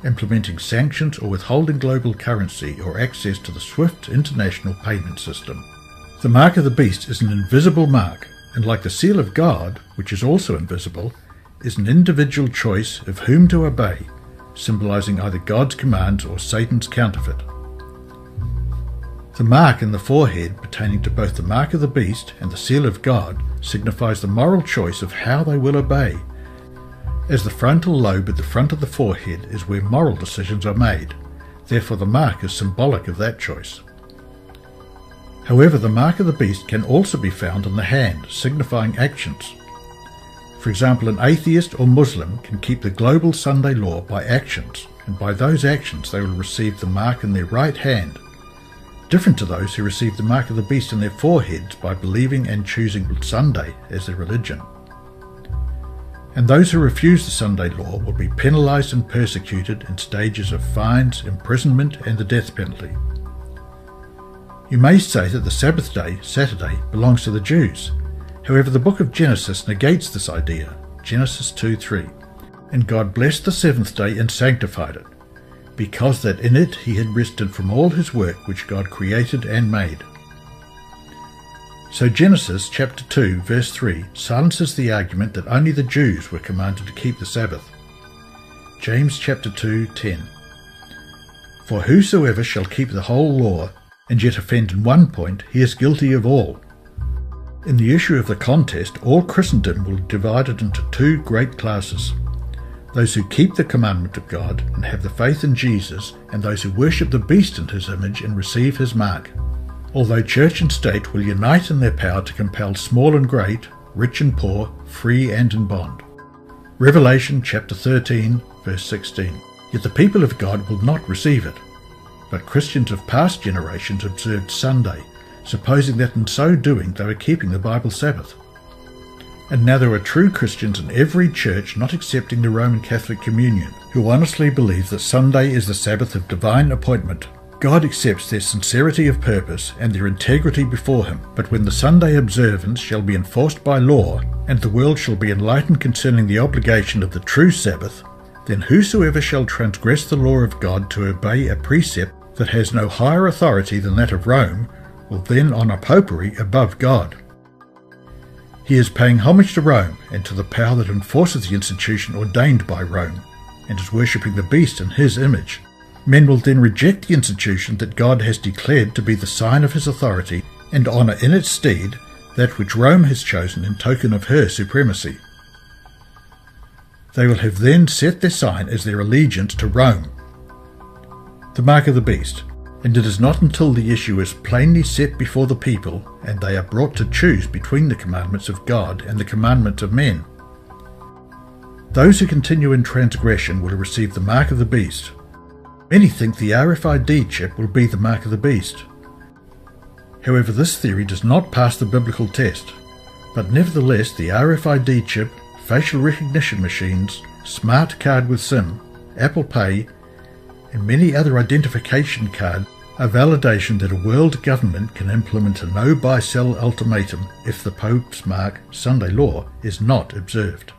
implementing sanctions or withholding global currency or access to the SWIFT international payment system. The mark of the beast is an invisible mark, and like the seal of God, which is also invisible, is an individual choice of whom to obey, symbolizing either God's commands or Satan's counterfeit. The mark in the forehead pertaining to both the mark of the beast and the seal of God signifies the moral choice of how they will obey, as the frontal lobe at the front of the forehead is where moral decisions are made. Therefore the mark is symbolic of that choice. However, the mark of the beast can also be found on the hand, signifying actions. For example, an atheist or Muslim can keep the global Sunday law by actions, and by those actions they will receive the mark in their right hand. different to those who receive the mark of the beast in their foreheads by believing and choosing Sunday as their religion. And those who refuse the Sunday law will be penalised and persecuted in stages of fines, imprisonment, and the death penalty. You may say that the Sabbath day, Saturday, belongs to the Jews. However, the book of Genesis negates this idea, Genesis 2:3. And God blessed the seventh day and sanctified it, because that in it he had rested from all his work which God created and made. So Genesis chapter 2 verse 3 silences the argument that only the Jews were commanded to keep the Sabbath. James chapter 2:10. For whosoever shall keep the whole law, and yet offend in one point, he is guilty of all. In the issue of the contest, all Christendom will be divided into two great classes: those who keep the commandment of God and have the faith in Jesus, and those who worship the beast in his image and receive his mark. Although church and state will unite in their power to compel small and great, rich and poor, free and in bond. Revelation chapter 13 verse 16. Yet the people of God will not receive it. But Christians of past generations observed Sunday, supposing that in so doing they were keeping the Bible Sabbath. And now there are true Christians in every church not accepting the Roman Catholic Communion, who honestly believe that Sunday is the Sabbath of divine appointment. God accepts their sincerity of purpose and their integrity before him, but when the Sunday observance shall be enforced by law, and the world shall be enlightened concerning the obligation of the true Sabbath, then whosoever shall transgress the law of God to obey a precept that has no higher authority than that of Rome will then honour popery above God. He is paying homage to Rome and to the power that enforces the institution ordained by Rome, and is worshipping the beast in his image. Men will then reject the institution that God has declared to be the sign of his authority, and honour in its stead that which Rome has chosen in token of her supremacy. They will have then set their sign as their allegiance to Rome, the mark of the beast, and it is not until the issue is plainly set before the people and they are brought to choose between the commandments of God and the commandments of men. Those who continue in transgression will receive the mark of the beast. Many think the RFID chip will be the mark of the beast. However, this theory does not pass the biblical test, but nevertheless the RFID chip, facial recognition machines, smart card with SIM, Apple Pay, and many other identification cards are validation that a world government can implement a no-buy-sell ultimatum if the Pope's mark, Sunday law, is not observed.